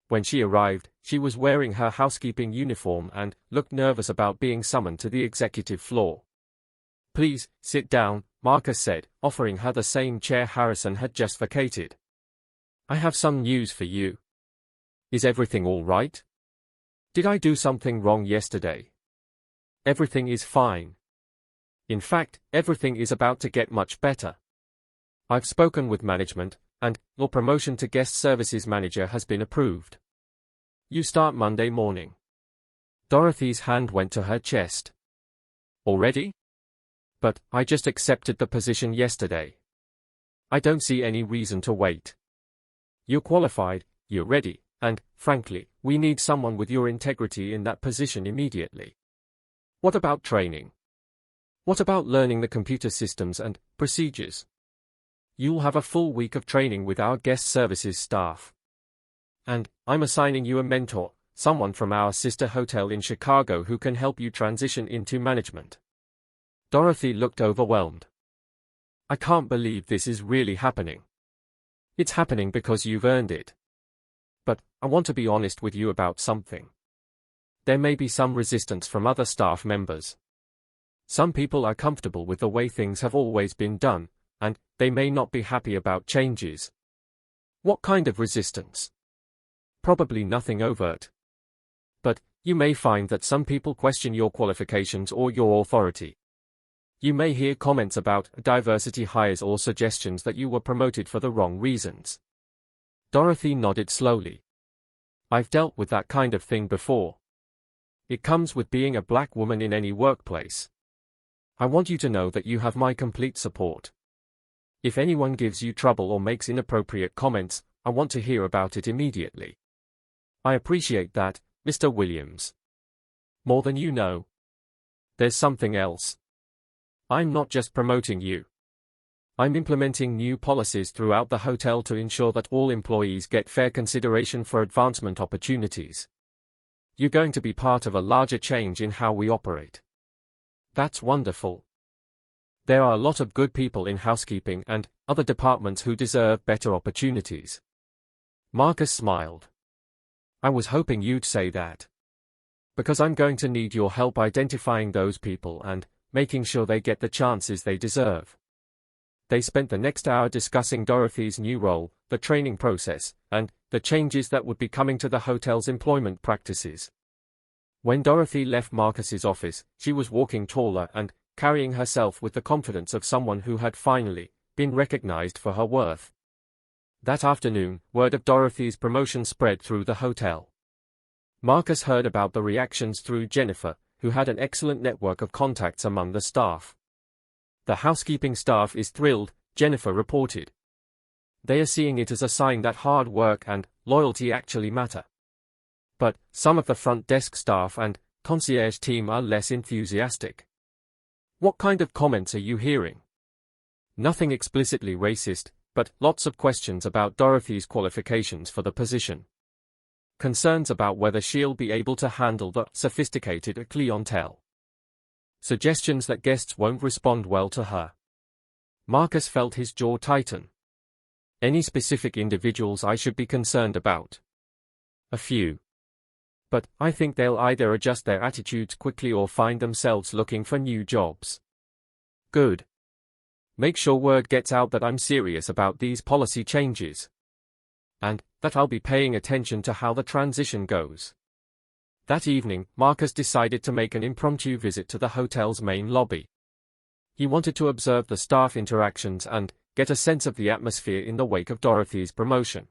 When she arrived, she was wearing her housekeeping uniform and looked nervous about being summoned to the executive floor. Please, sit down, Marcus said, offering her the same chair Harrison had just vacated. I have some news for you. Is everything all right? Did I do something wrong yesterday? Everything is fine. In fact, everything is about to get much better. I've spoken with management, and your promotion to guest services manager has been approved. You start Monday morning. Dorothy's hand went to her chest. Already? But I just accepted the position yesterday. I don't see any reason to wait. You're qualified, you're ready, and, frankly, we need someone with your integrity in that position immediately. What about training? What about learning the computer systems and procedures? You'll have a full week of training with our guest services staff. And I'm assigning you a mentor, someone from our sister hotel in Chicago who can help you transition into management. Dorothy looked overwhelmed. I can't believe this is really happening. It's happening because you've earned it. But I want to be honest with you about something. There may be some resistance from other staff members. Some people are comfortable with the way things have always been done, and they may not be happy about changes. What kind of resistance? Probably nothing overt. But you may find that some people question your qualifications or your authority. You may hear comments about diversity hires or suggestions that you were promoted for the wrong reasons. Dorothy nodded slowly. I've dealt with that kind of thing before. It comes with being a black woman in any workplace. I want you to know that you have my complete support. If anyone gives you trouble or makes inappropriate comments, I want to hear about it immediately. I appreciate that, Mr. Williams. More than you know. There's something else. I'm not just promoting you. I'm implementing new policies throughout the hotel to ensure that all employees get fair consideration for advancement opportunities. You're going to be part of a larger change in how we operate. That's wonderful. There are a lot of good people in housekeeping and other departments who deserve better opportunities. Marcus smiled. I was hoping you'd say that. Because I'm going to need your help identifying those people and making sure they get the chances they deserve. They spent the next hour discussing Dorothy's new role, the training process, and the changes that would be coming to the hotel's employment practices. When Dorothy left Marcus's office, she was walking taller and carrying herself with the confidence of someone who had finally been recognized for her worth. That afternoon, word of Dorothy's promotion spread through the hotel. Marcus heard about the reactions through Jennifer, who had an excellent network of contacts among the staff. The housekeeping staff is thrilled, Jennifer reported. They are seeing it as a sign that hard work and loyalty actually matter. But some of the front desk staff and concierge team are less enthusiastic. What kind of comments are you hearing? Nothing explicitly racist, but lots of questions about Dorothy's qualifications for the position. Concerns about whether she'll be able to handle the sophisticated clientele. Suggestions that guests won't respond well to her. Marcus felt his jaw tighten. Any specific individuals I should be concerned about? A few. But I think they'll either adjust their attitudes quickly or find themselves looking for new jobs. Good. Make sure word gets out that I'm serious about these policy changes. And that I'll be paying attention to how the transition goes. That evening, Marcus decided to make an impromptu visit to the hotel's main lobby. He wanted to observe the staff interactions and get a sense of the atmosphere in the wake of Dorothy's promotion.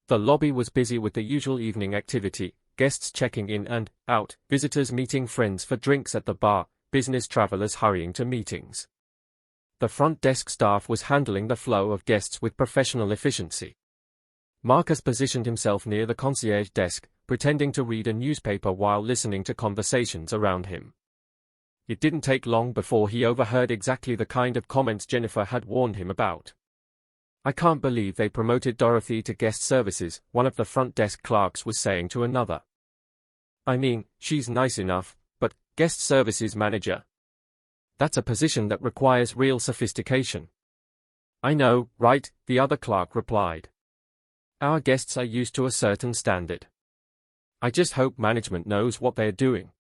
The lobby was busy with the usual evening activity, guests checking in and out, visitors meeting friends for drinks at the bar, business travelers hurrying to meetings. The front desk staff was handling the flow of guests with professional efficiency. Marcus positioned himself near the concierge desk, pretending to read a newspaper while listening to conversations around him. It didn't take long before he overheard exactly the kind of comments Jennifer had warned him about. "I can't believe they promoted Dorothy to guest services," one of the front desk clerks was saying to another. "I mean, she's nice enough, but guest services manager? That's a position that requires real sophistication." "I know, right?" the other clerk replied. "Our guests are used to a certain standard. I just hope management knows what they're doing."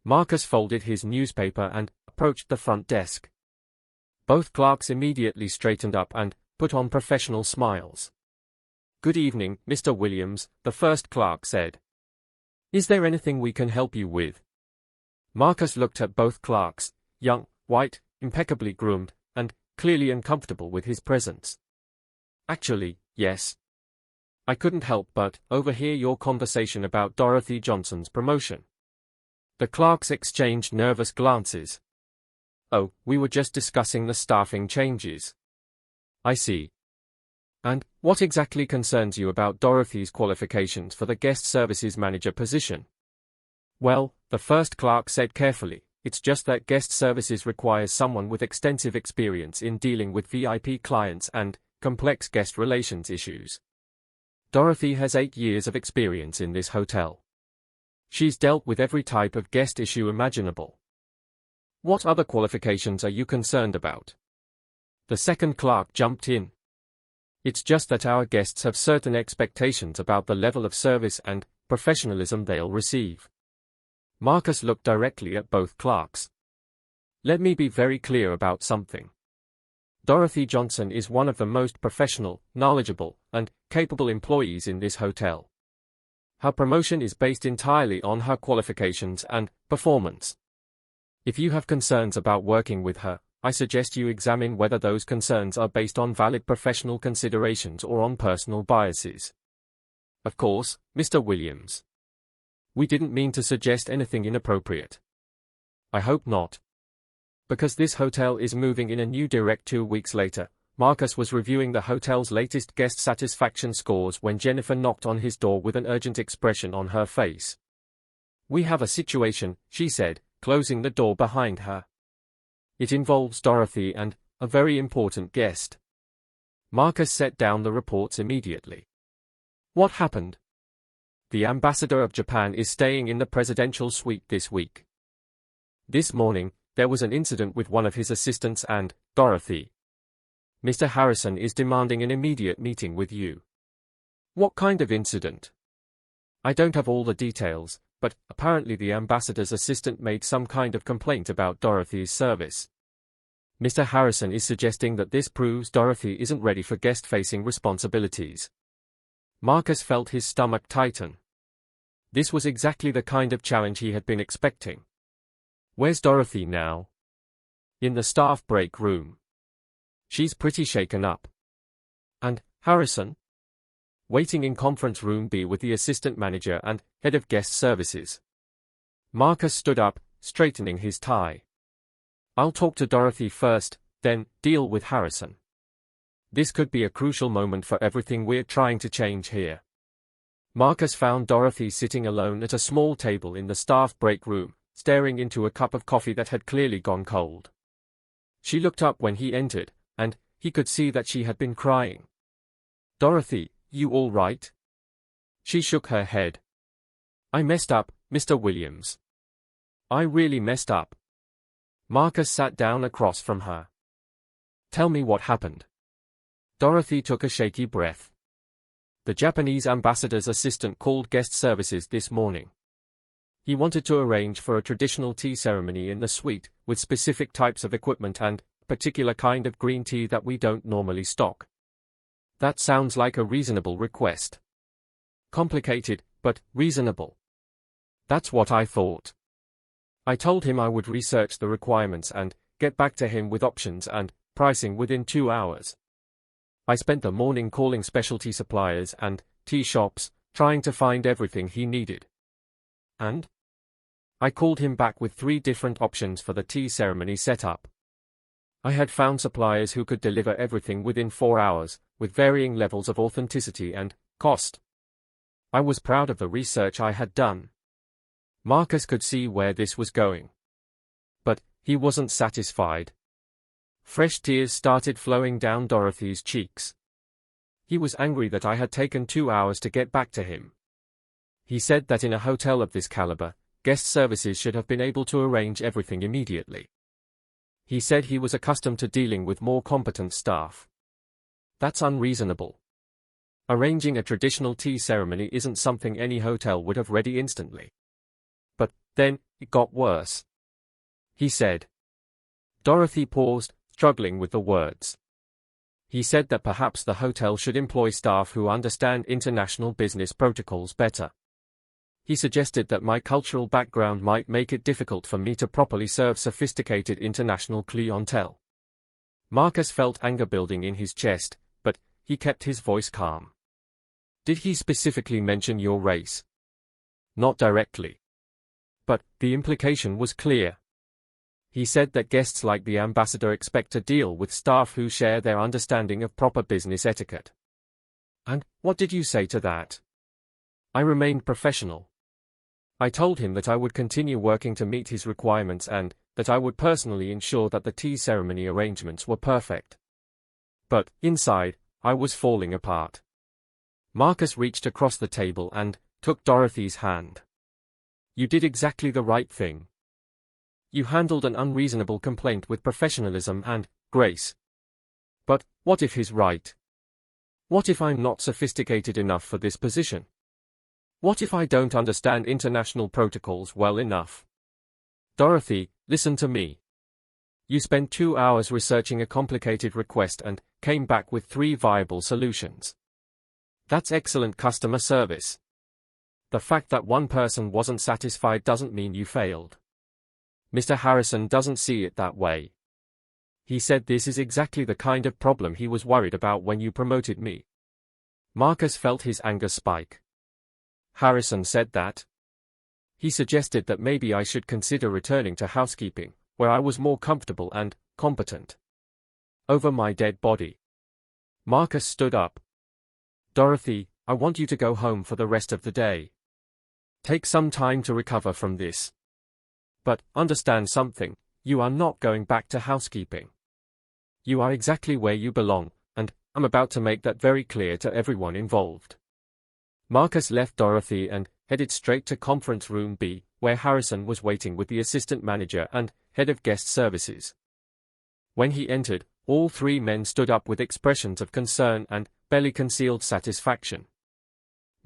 Marcus folded his newspaper and approached the front desk. Both clerks immediately straightened up and put on professional smiles. "Good evening, Mr. Williams," the first clerk said. "Is there anything we can help you with?" Marcus looked at both clerks, young, white, impeccably groomed, and clearly uncomfortable with his presence. "Actually, yes. I couldn't help but overhear your conversation about Dorothy Johnson's promotion." The clerks exchanged nervous glances. "Oh, we were just discussing the staffing changes." "I see. And what exactly concerns you about Dorothy's qualifications for the guest services manager position?" "Well," the first clerk said carefully, "it's just that guest services requires someone with extensive experience in dealing with VIP clients and complex guest relations issues. Dorothy has 8 years of experience in this hotel. She's dealt with every type of guest issue imaginable." "What other qualifications are you concerned about?" The second clerk jumped in. "It's just that our guests have certain expectations about the level of service and professionalism they'll receive." Marcus looked directly at both clerks. "Let me be very clear about something. Dorothy Johnson is one of the most professional, knowledgeable, and capable employees in this hotel. Her promotion is based entirely on her qualifications and performance. If you have concerns about working with her, I suggest you examine whether those concerns are based on valid professional considerations or on personal biases." "Of course, Mr. Williams. We didn't mean to suggest anything inappropriate." "I hope not." Because this hotel is moving in a new direct 2 weeks later, Marcus was reviewing the hotel's latest guest satisfaction scores when Jennifer knocked on his door with an urgent expression on her face. "We have a situation," she said, closing the door behind her. "It involves Dorothy and a very important guest." Marcus set down the reports immediately. "What happened?" "The ambassador of Japan is staying in the presidential suite this week. This morning, there was an incident with one of his assistants and Dorothy. Mr. Harrison is demanding an immediate meeting with you." "What kind of incident?" "I don't have all the details, but apparently the ambassador's assistant made some kind of complaint about Dorothy's service. Mr. Harrison is suggesting that this proves Dorothy isn't ready for guest-facing responsibilities." Marcus felt his stomach tighten. This was exactly the kind of challenge he had been expecting. "Where's Dorothy now?" "In the staff break room. She's pretty shaken up." "And Harrison?" waiting in conference room B with the assistant manager and head of guest services. Marcus stood up, straightening his tie. I'll talk to Dorothy first, then deal with Harrison. This could be a crucial moment for everything we're trying to change here. Marcus found Dorothy sitting alone at a small table in the staff break room, staring into a cup of coffee that had clearly gone cold. She looked up when he entered, and he could see that she had been crying. Dorothy, you all right? She shook her head. I messed up, Mr. Williams. I really messed up. Marcus sat down across from her. Tell me what happened. Dorothy took a shaky breath. The Japanese ambassador's assistant called guest services this morning. He wanted to arrange for a traditional tea ceremony in the suite, with specific types of equipment and a particular kind of green tea that we don't normally stock. That sounds like a reasonable request. Complicated, but reasonable. That's what I thought. I told him I would research the requirements and get back to him with options and pricing within 2 hours. I spent the morning calling specialty suppliers and tea shops, trying to find everything he needed. And I called him back with 3 different options for the tea ceremony setup. I had found suppliers who could deliver everything within 4 hours, with varying levels of authenticity and cost. I was proud of the research I had done. Marcus could see where this was going. But he wasn't satisfied. Fresh tears started flowing down Dorothy's cheeks. He was angry that I had taken 2 hours to get back to him. He said that in a hotel of this caliber, guest services should have been able to arrange everything immediately. He said he was accustomed to dealing with more competent staff. That's unreasonable. Arranging a traditional tea ceremony isn't something any hotel would have ready instantly. But then, it got worse. He said. Dorothy paused, struggling with the words. He said that perhaps the hotel should employ staff who understand international business protocols better. He suggested that my cultural background might make it difficult for me to properly serve sophisticated international clientele. Marcus felt anger building in his chest, but he kept his voice calm. Did he specifically mention your race? Not directly. But the implication was clear. He said that guests like the ambassador expect to deal with staff who share their understanding of proper business etiquette. And what did you say to that? I remained professional. I told him that I would continue working to meet his requirements and that I would personally ensure that the tea ceremony arrangements were perfect. But, inside, I was falling apart. Marcus reached across the table and took Dorothy's hand. You did exactly the right thing. You handled an unreasonable complaint with professionalism and grace. But what if he's right? What if I'm not sophisticated enough for this position? What if I don't understand international protocols well enough? Dorothy, listen to me. You spent 2 hours researching a complicated request and came back with 3 viable solutions. That's excellent customer service. The fact that one person wasn't satisfied doesn't mean you failed. Mr. Harrison doesn't see it that way. He said this is exactly the kind of problem he was worried about when you promoted me. Marcus felt his anger spike. Harrison said that. He suggested that maybe I should consider returning to housekeeping, where I was more comfortable and competent. Over my dead body. Marcus stood up. Dorothy, I want you to go home for the rest of the day. Take some time to recover from this. But, understand something, you are not going back to housekeeping. You are exactly where you belong, and I'm about to make that very clear to everyone involved. Marcus left Dorothy and headed straight to conference room B, where Harrison was waiting with the assistant manager and head of guest services. When he entered, all 3 men stood up with expressions of concern and barely concealed satisfaction.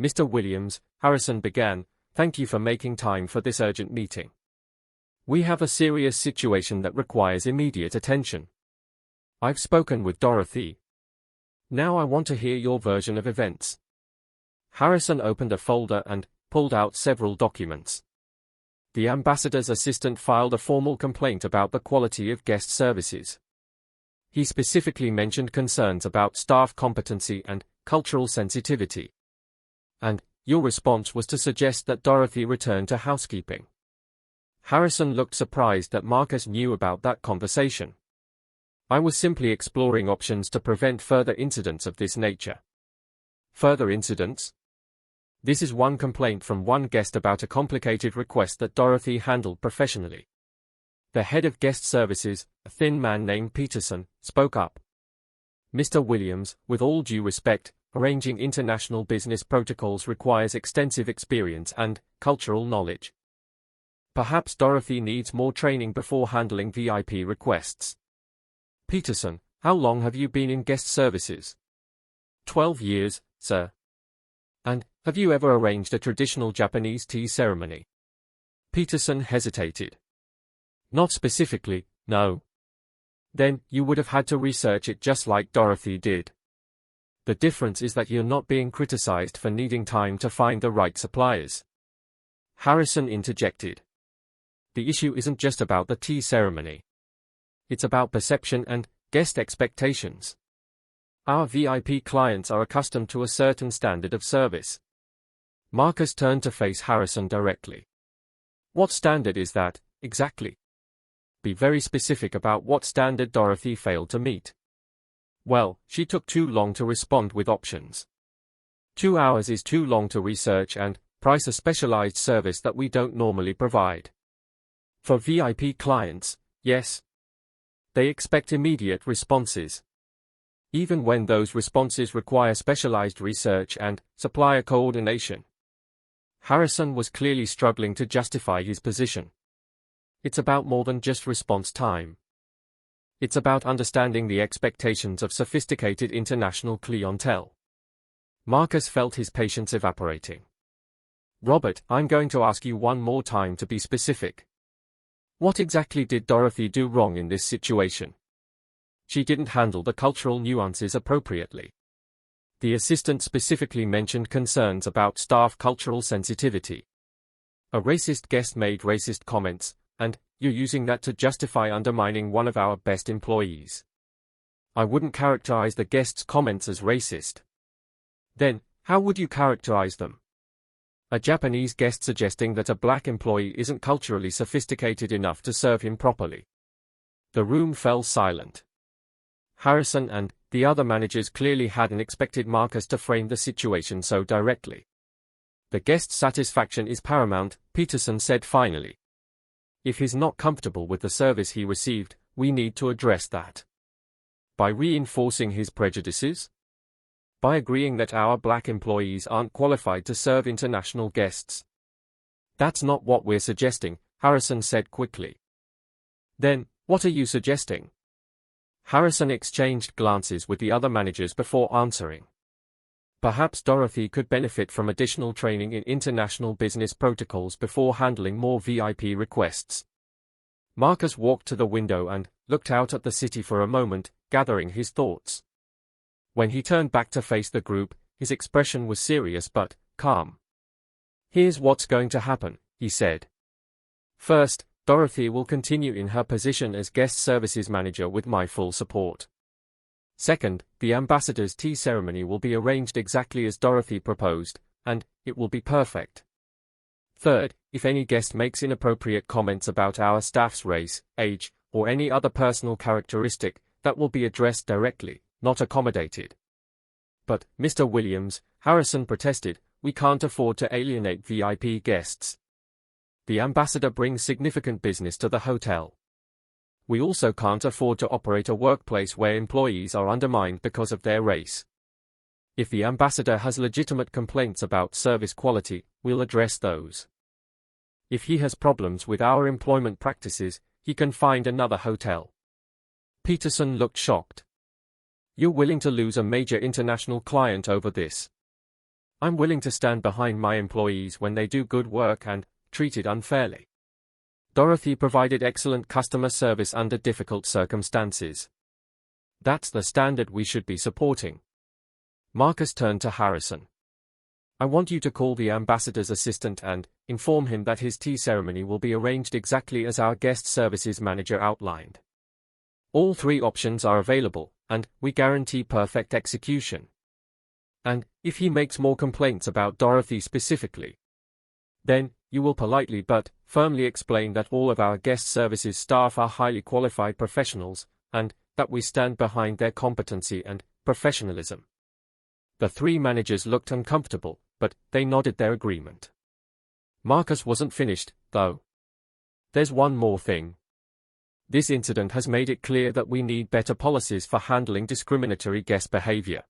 Mr. Williams, Harrison began, thank you for making time for this urgent meeting. We have a serious situation that requires immediate attention. I've spoken with Dorothy. Now I want to hear your version of events. Harrison opened a folder and pulled out several documents. The ambassador's assistant filed a formal complaint about the quality of guest services. He specifically mentioned concerns about staff competency and cultural sensitivity. And your response was to suggest that Dorothy return to housekeeping. Harrison looked surprised that Marcus knew about that conversation. I was simply exploring options to prevent further incidents of this nature. Further incidents? This is one complaint from one guest about a complicated request that Dorothy handled professionally. The head of guest services, a thin man named Peterson, spoke up. Mr. Williams, with all due respect, arranging international business protocols requires extensive experience and cultural knowledge. Perhaps Dorothy needs more training before handling VIP requests. Peterson, how long have you been in guest services? 12 years, sir. And, have you ever arranged a traditional Japanese tea ceremony? Peterson hesitated. Not specifically, no. Then, you would have had to research it just like Dorothy did. The difference is that you're not being criticized for needing time to find the right suppliers. Harrison interjected. The issue isn't just about the tea ceremony. It's about perception and guest expectations. Our VIP clients are accustomed to a certain standard of service. Marcus turned to face Harrison directly. What standard is that, exactly? Be very specific about what standard Dorothy failed to meet. Well, she took too long to respond with options. 2 hours is too long to research and price a specialized service that we don't normally provide. For VIP clients, yes. They expect immediate responses. Even when those responses require specialized research and supplier coordination. Harrison was clearly struggling to justify his position. It's about more than just response time. It's about understanding the expectations of sophisticated international clientele. Marcus felt his patience evaporating. Robert, I'm going to ask you one more time to be specific. What exactly did Dorothy do wrong in this situation? She didn't handle the cultural nuances appropriately. The assistant specifically mentioned concerns about staff cultural sensitivity. A racist guest made racist comments, and you're using that to justify undermining one of our best employees. I wouldn't characterize the guest's comments as racist. Then, how would you characterize them? A Japanese guest suggesting that a black employee isn't culturally sophisticated enough to serve him properly. The room fell silent. Harrison and the other managers clearly hadn't expected Marcus to frame the situation so directly. The guest's satisfaction is paramount, Peterson said finally. If he's not comfortable with the service he received, we need to address that. By reinforcing his prejudices? By agreeing that our black employees aren't qualified to serve international guests? That's not what we're suggesting, Harrison said quickly. Then, what are you suggesting? Harrison exchanged glances with the other managers before answering. Perhaps Dorothy could benefit from additional training in international business protocols before handling more VIP requests. Marcus walked to the window and looked out at the city for a moment, gathering his thoughts. When he turned back to face the group, his expression was serious but calm. Here's what's going to happen, he said. First, Dorothy will continue in her position as guest services manager with my full support. Second, the ambassador's tea ceremony will be arranged exactly as Dorothy proposed, and it will be perfect. Third, if any guest makes inappropriate comments about our staff's race, age, or any other personal characteristic, that will be addressed directly, not accommodated. But, Mr. Williams, Harrison protested, we can't afford to alienate VIP guests. The ambassador brings significant business to the hotel. We also can't afford to operate a workplace where employees are undermined because of their race. If the ambassador has legitimate complaints about service quality, we'll address those. If he has problems with our employment practices, he can find another hotel. Peterson looked shocked. You're willing to lose a major international client over this? I'm willing to stand behind my employees when they do good work and treated unfairly. Dorothy provided excellent customer service under difficult circumstances. That's the standard we should be supporting. Marcus turned to Harrison. I want you to call the ambassador's assistant and inform him that his tea ceremony will be arranged exactly as our guest services manager outlined. All 3 options are available, and we guarantee perfect execution. And if he makes more complaints about Dorothy specifically, then you will politely but firmly explain that all of our guest services staff are highly qualified professionals, and that we stand behind their competency and professionalism. The three managers looked uncomfortable, but they nodded their agreement. Marcus wasn't finished, though. There's one more thing. This incident has made it clear that we need better policies for handling discriminatory guest behavior.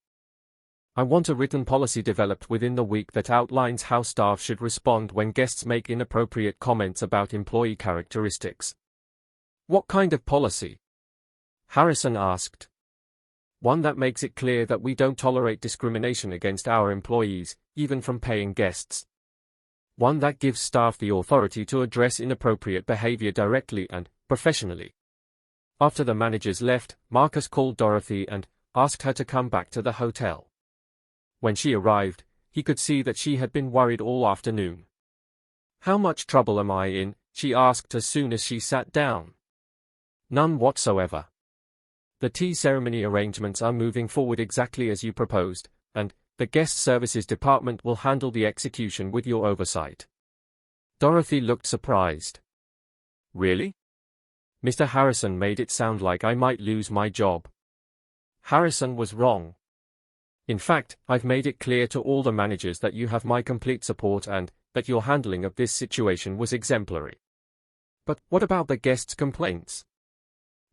I want a written policy developed within the week that outlines how staff should respond when guests make inappropriate comments about employee characteristics. What kind of policy? Harrison asked. One that makes it clear that we don't tolerate discrimination against our employees, even from paying guests. One that gives staff the authority to address inappropriate behavior directly and professionally. After the managers left, Marcus called Dorothy and asked her to come back to the hotel. When she arrived, he could see that she had been worried all afternoon. "How much trouble am I in?" she asked as soon as she sat down. "None whatsoever. The tea ceremony arrangements are moving forward exactly as you proposed, and the guest services department will handle the execution with your oversight." Dorothy looked surprised. "Really?" Mr. Harrison made it sound like I might lose my job. Harrison was wrong. In fact, I've made it clear to all the managers that you have my complete support and that your handling of this situation was exemplary. But what about the guests' complaints?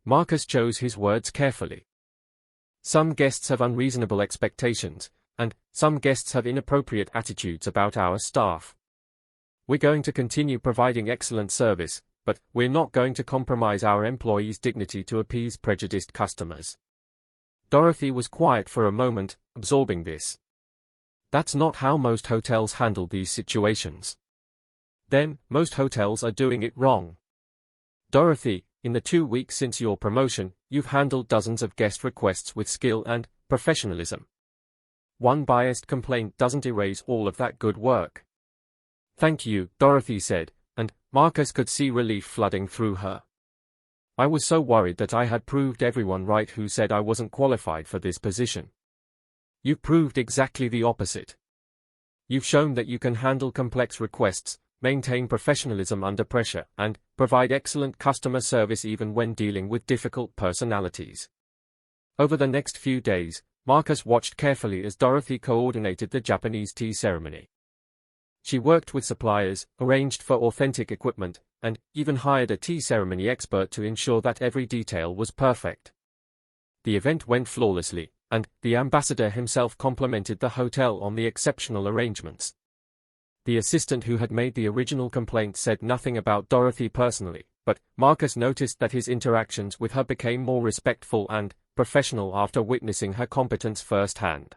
Marcus chose his words carefully. Some guests have unreasonable expectations, and some guests have inappropriate attitudes about our staff. We're going to continue providing excellent service, but we're not going to compromise our employees' dignity to appease prejudiced customers. Dorothy was quiet for a moment, absorbing this. That's not how most hotels handle these situations. Then, most hotels are doing it wrong. Dorothy, in the 2 weeks since your promotion, you've handled dozens of guest requests with skill and professionalism. One biased complaint doesn't erase all of that good work. "Thank you," Dorothy said, and Marcus could see relief flooding through her. "I was so worried that I had proved everyone right who said I wasn't qualified for this position. You've proved exactly the opposite. You've shown that you can handle complex requests, maintain professionalism under pressure, and provide excellent customer service even when dealing with difficult personalities." Over the next few days, Marcus watched carefully as Dorothy coordinated the Japanese tea ceremony. She worked with suppliers, arranged for authentic equipment, and even hired a tea ceremony expert to ensure that every detail was perfect. The event went flawlessly, and the ambassador himself complimented the hotel on the exceptional arrangements. The assistant who had made the original complaint said nothing about Dorothy personally, but Marcus noticed that his interactions with her became more respectful and professional after witnessing her competence firsthand.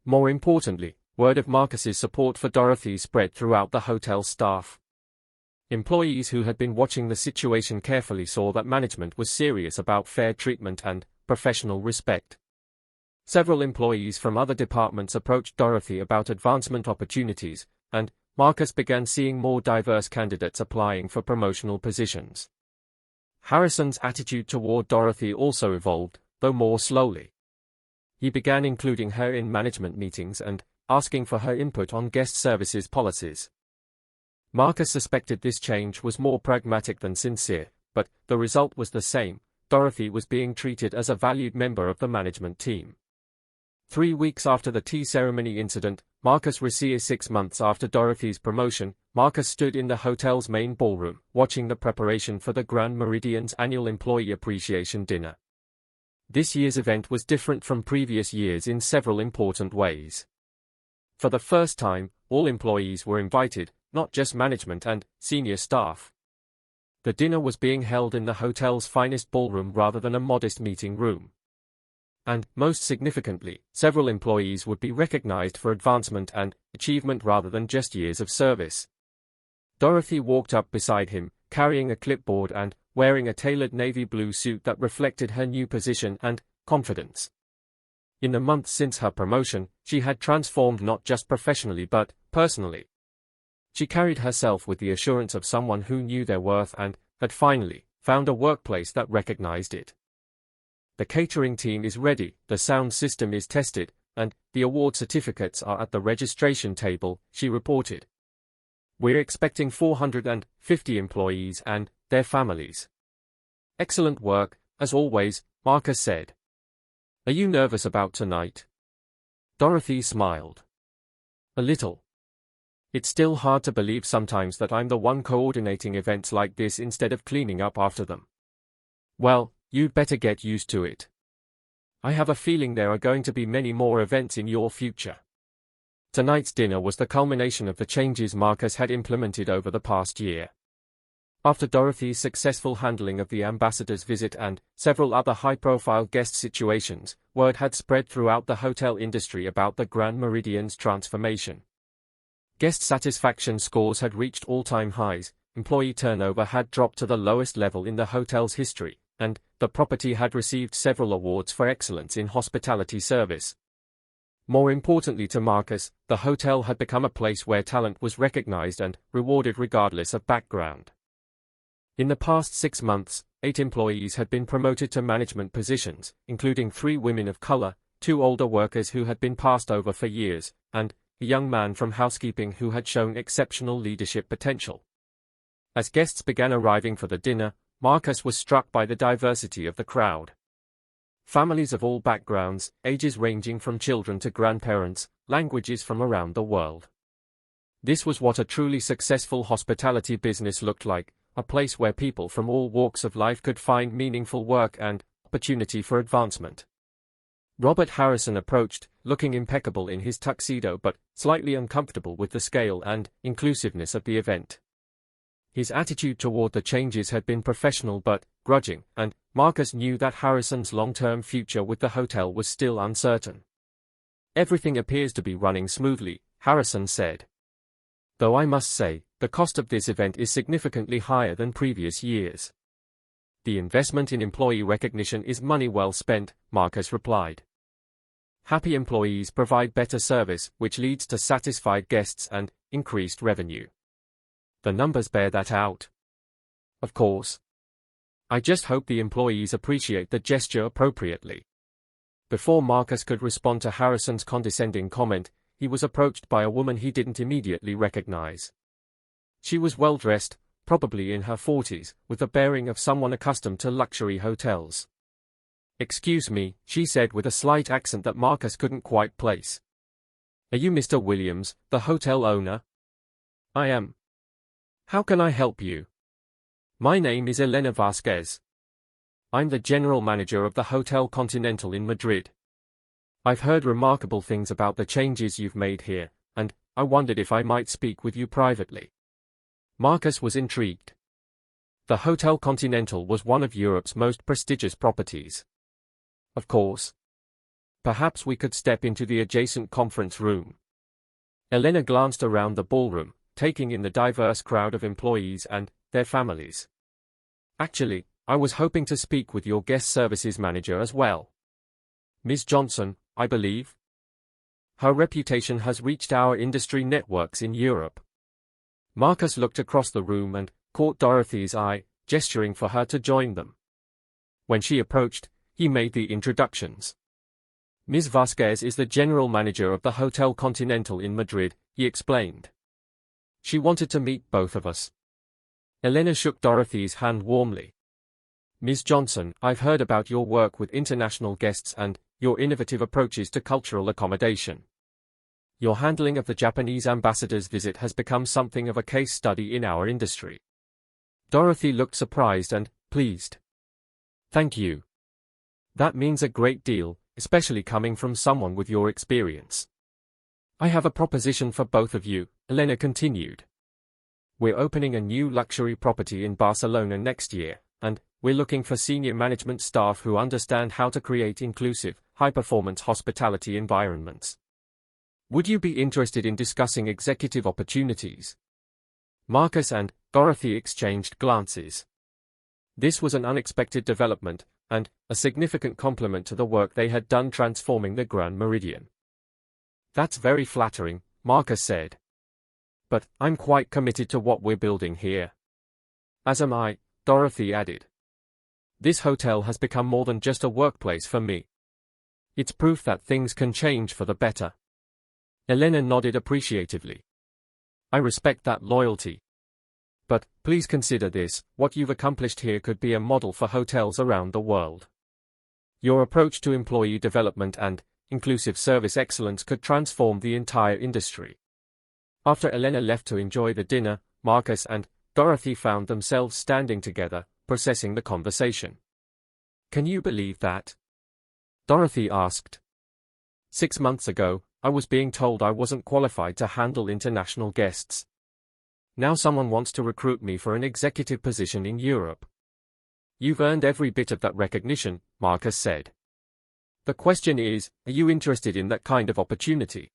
More importantly, word of Marcus's support for Dorothy spread throughout the hotel staff. Employees who had been watching the situation carefully saw that management was serious about fair treatment and professional respect. Several employees from other departments approached Dorothy about advancement opportunities, and Marcus began seeing more diverse candidates applying for promotional positions. Harrison's attitude toward Dorothy also evolved, though more slowly. He began including her in management meetings and asking for her input on guest services policies. Marcus suspected this change was more pragmatic than sincere, but the result was the same. Dorothy was being treated as a valued member of the management team. 3 weeks after the tea ceremony incident, Marcus received 6 months after Dorothy's promotion, Marcus stood in the hotel's main ballroom, watching the preparation for the Grand Meridian's annual Employee Appreciation Dinner. This year's event was different from previous years in several important ways. For the first time, all employees were invited, not just management and senior staff. The dinner was being held in the hotel's finest ballroom rather than a modest meeting room. And, most significantly, several employees would be recognized for advancement and achievement rather than just years of service. Dorothy walked up beside him, carrying a clipboard and wearing a tailored navy blue suit that reflected her new position and confidence. In the months since her promotion, she had transformed not just professionally but personally. She carried herself with the assurance of someone who knew their worth and had finally found a workplace that recognized it. The catering team is ready, the sound system is tested, and the award certificates are at the registration table, she reported. We're expecting 450 employees and their families. Excellent work, as always, Marcus said. Are you nervous about tonight? Dorothy smiled. A little. It's still hard to believe sometimes that I'm the one coordinating events like this instead of cleaning up after them. Well, you'd better get used to it. I have a feeling there are going to be many more events in your future. Tonight's dinner was the culmination of the changes Marcus had implemented over the past year. After Dorothy's successful handling of the ambassador's visit and several other high-profile guest situations, word had spread throughout the hotel industry about the Grand Meridian's transformation. Guest satisfaction scores had reached all-time highs, employee turnover had dropped to the lowest level in the hotel's history, and the property had received several awards for excellence in hospitality service. More importantly to Marcus, the hotel had become a place where talent was recognized and rewarded regardless of background. In the past 6 months, 8 employees had been promoted to management positions, including 3 women of color, 2 older workers who had been passed over for years, and a young man from housekeeping who had shown exceptional leadership potential. As guests began arriving for the dinner, Marcus was struck by the diversity of the crowd. Families of all backgrounds, ages ranging from children to grandparents, languages from around the world. This was what a truly successful hospitality business looked like, a place where people from all walks of life could find meaningful work and opportunity for advancement. Robert Harrison approached, looking impeccable in his tuxedo but slightly uncomfortable with the scale and inclusiveness of the event. His attitude toward the changes had been professional but grudging, and Marcus knew that Harrison's long-term future with the hotel was still uncertain. Everything appears to be running smoothly, Harrison said. Though I must say, the cost of this event is significantly higher than previous years. The investment in employee recognition is money well spent, Marcus replied. Happy employees provide better service, which leads to satisfied guests and increased revenue. The numbers bear that out. Of course. I just hope the employees appreciate the gesture appropriately. Before Marcus could respond to Harrison's condescending comment, he was approached by a woman he didn't immediately recognize. She was well-dressed, probably in her 40s, with the bearing of someone accustomed to luxury hotels. Excuse me, she said with a slight accent that Marcus couldn't quite place. Are you Mr. Williams, the hotel owner? I am. How can I help you? My name is Elena Vasquez. I'm the general manager of the Hotel Continental in Madrid. I've heard remarkable things about the changes you've made here, and I wondered if I might speak with you privately. Marcus was intrigued. The Hotel Continental was one of Europe's most prestigious properties. Of course. Perhaps we could step into the adjacent conference room. Elena glanced around the ballroom, taking in the diverse crowd of employees and their families. Actually, I was hoping to speak with your guest services manager as well. Ms. Johnson, I believe. Her reputation has reached our industry networks in Europe. Marcus looked across the room and caught Dorothy's eye, gesturing for her to join them. When she approached, he made the introductions. Ms. Vasquez is the general manager of the Hotel Continental in Madrid, he explained. She wanted to meet both of us. Elena shook Dorothy's hand warmly. Ms. Johnson, I've heard about your work with international guests and your innovative approaches to cultural accommodation. Your handling of the Japanese ambassador's visit has become something of a case study in our industry. Dorothy looked surprised and pleased. Thank you. That means a great deal, especially coming from someone with your experience. I have a proposition for both of you, Elena continued. We're opening a new luxury property in Barcelona next year, and we're looking for senior management staff who understand how to create inclusive, high-performance hospitality environments. Would you be interested in discussing executive opportunities? Marcus and Dorothy exchanged glances. This was an unexpected development, and a significant compliment to the work they had done transforming the Grand Meridian. That's very flattering, Marcus said. But I'm quite committed to what we're building here. As am I, Dorothy added. This hotel has become more than just a workplace for me. It's proof that things can change for the better. Elena nodded appreciatively. I respect that loyalty. But, please consider this, what you've accomplished here could be a model for hotels around the world. Your approach to employee development and inclusive service excellence could transform the entire industry. After Elena left to enjoy the dinner, Marcus and Dorothy found themselves standing together, processing the conversation. Can you believe that? Dorothy asked. 6 months ago, I was being told I wasn't qualified to handle international guests. Now someone wants to recruit me for an executive position in Europe. You've earned every bit of that recognition, Marcus said. The question is, are you interested in that kind of opportunity?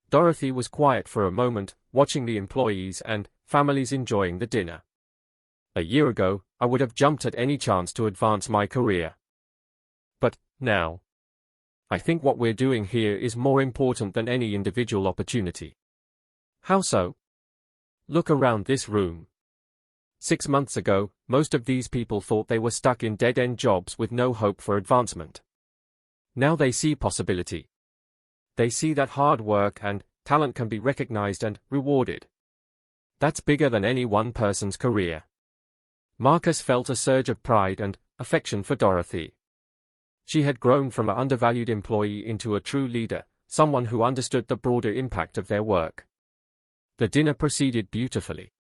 Dorothy was quiet for a moment, watching the employees and families enjoying the dinner. A year ago, I would have jumped at any chance to advance my career. But, now, I think what we're doing here is more important than any individual opportunity. How so? Look around this room. 6 months ago, most of these people thought they were stuck in dead-end jobs with no hope for advancement. Now they see possibility. They see that hard work and talent can be recognized and rewarded. That's bigger than any one person's career. Marcus felt a surge of pride and affection for Dorothy. She had grown from an undervalued employee into a true leader, someone who understood the broader impact of their work. The dinner proceeded beautifully.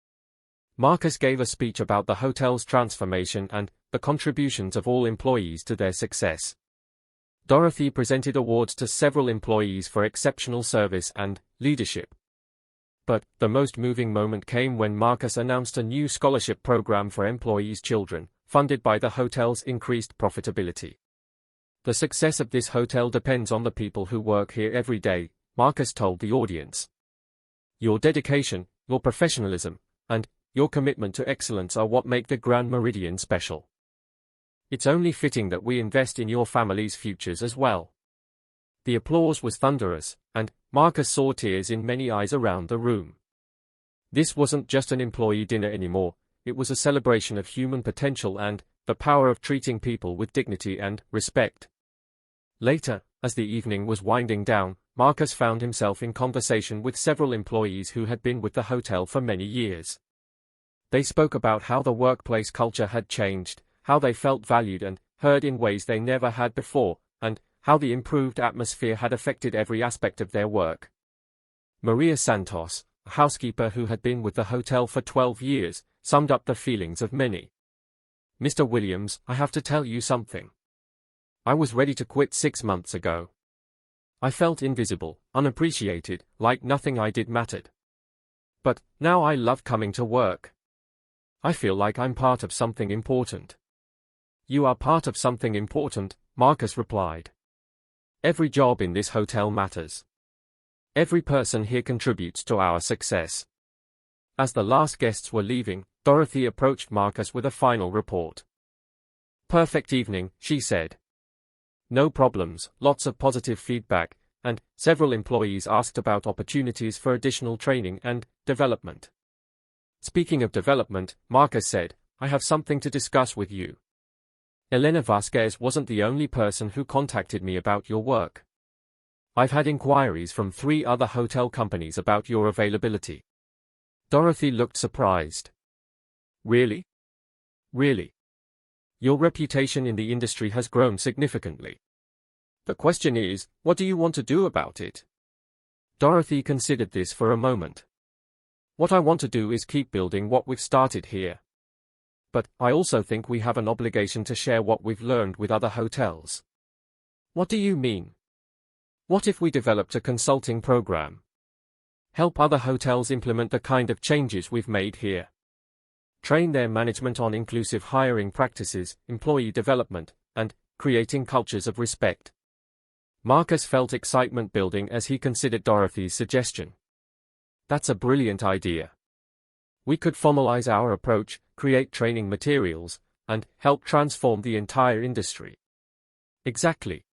Marcus gave a speech about the hotel's transformation and the contributions of all employees to their success. Dorothy presented awards to several employees for exceptional service and leadership. But the most moving moment came when Marcus announced a new scholarship program for employees' children, funded by the hotel's increased profitability. The success of this hotel depends on the people who work here every day, Marcus told the audience. Your dedication, your professionalism, and your commitment to excellence are what make the Grand Meridian special. It's only fitting that we invest in your family's futures as well. The applause was thunderous, and Marcus saw tears in many eyes around the room. This wasn't just an employee dinner anymore, it was a celebration of human potential and the power of treating people with dignity and respect. Later, as the evening was winding down, Marcus found himself in conversation with several employees who had been with the hotel for many years. They spoke about how the workplace culture had changed, how they felt valued and heard in ways they never had before, and how the improved atmosphere had affected every aspect of their work. Maria Santos, a housekeeper who had been with the hotel for 12 years, summed up the feelings of many. Mr. Williams, I have to tell you something. I was ready to quit 6 months ago. I felt invisible, unappreciated, like nothing I did mattered. But now I love coming to work. I feel like I'm part of something important. You are part of something important, Marcus replied. Every job in this hotel matters. Every person here contributes to our success. As the last guests were leaving, Dorothy approached Marcus with a final report. Perfect evening, she said. No problems, lots of positive feedback, and several employees asked about opportunities for additional training and development. Speaking of development, Marcus said, I have something to discuss with you. Elena Vasquez wasn't the only person who contacted me about your work. I've had inquiries from 3 other hotel companies about your availability. Dorothy looked surprised. Really? Really? Your reputation in the industry has grown significantly. The question is, what do you want to do about it? Dorothy considered this for a moment. What I want to do is keep building what we've started here. But I also think we have an obligation to share what we've learned with other hotels. What do you mean? What if we developed a consulting program? Help other hotels implement the kind of changes we've made here. Train their management on inclusive hiring practices, employee development, and creating cultures of respect. Marcus felt excitement building as he considered Dorothy's suggestion. That's a brilliant idea. We could formalize our approach, create training materials, and help transform the entire industry. Exactly.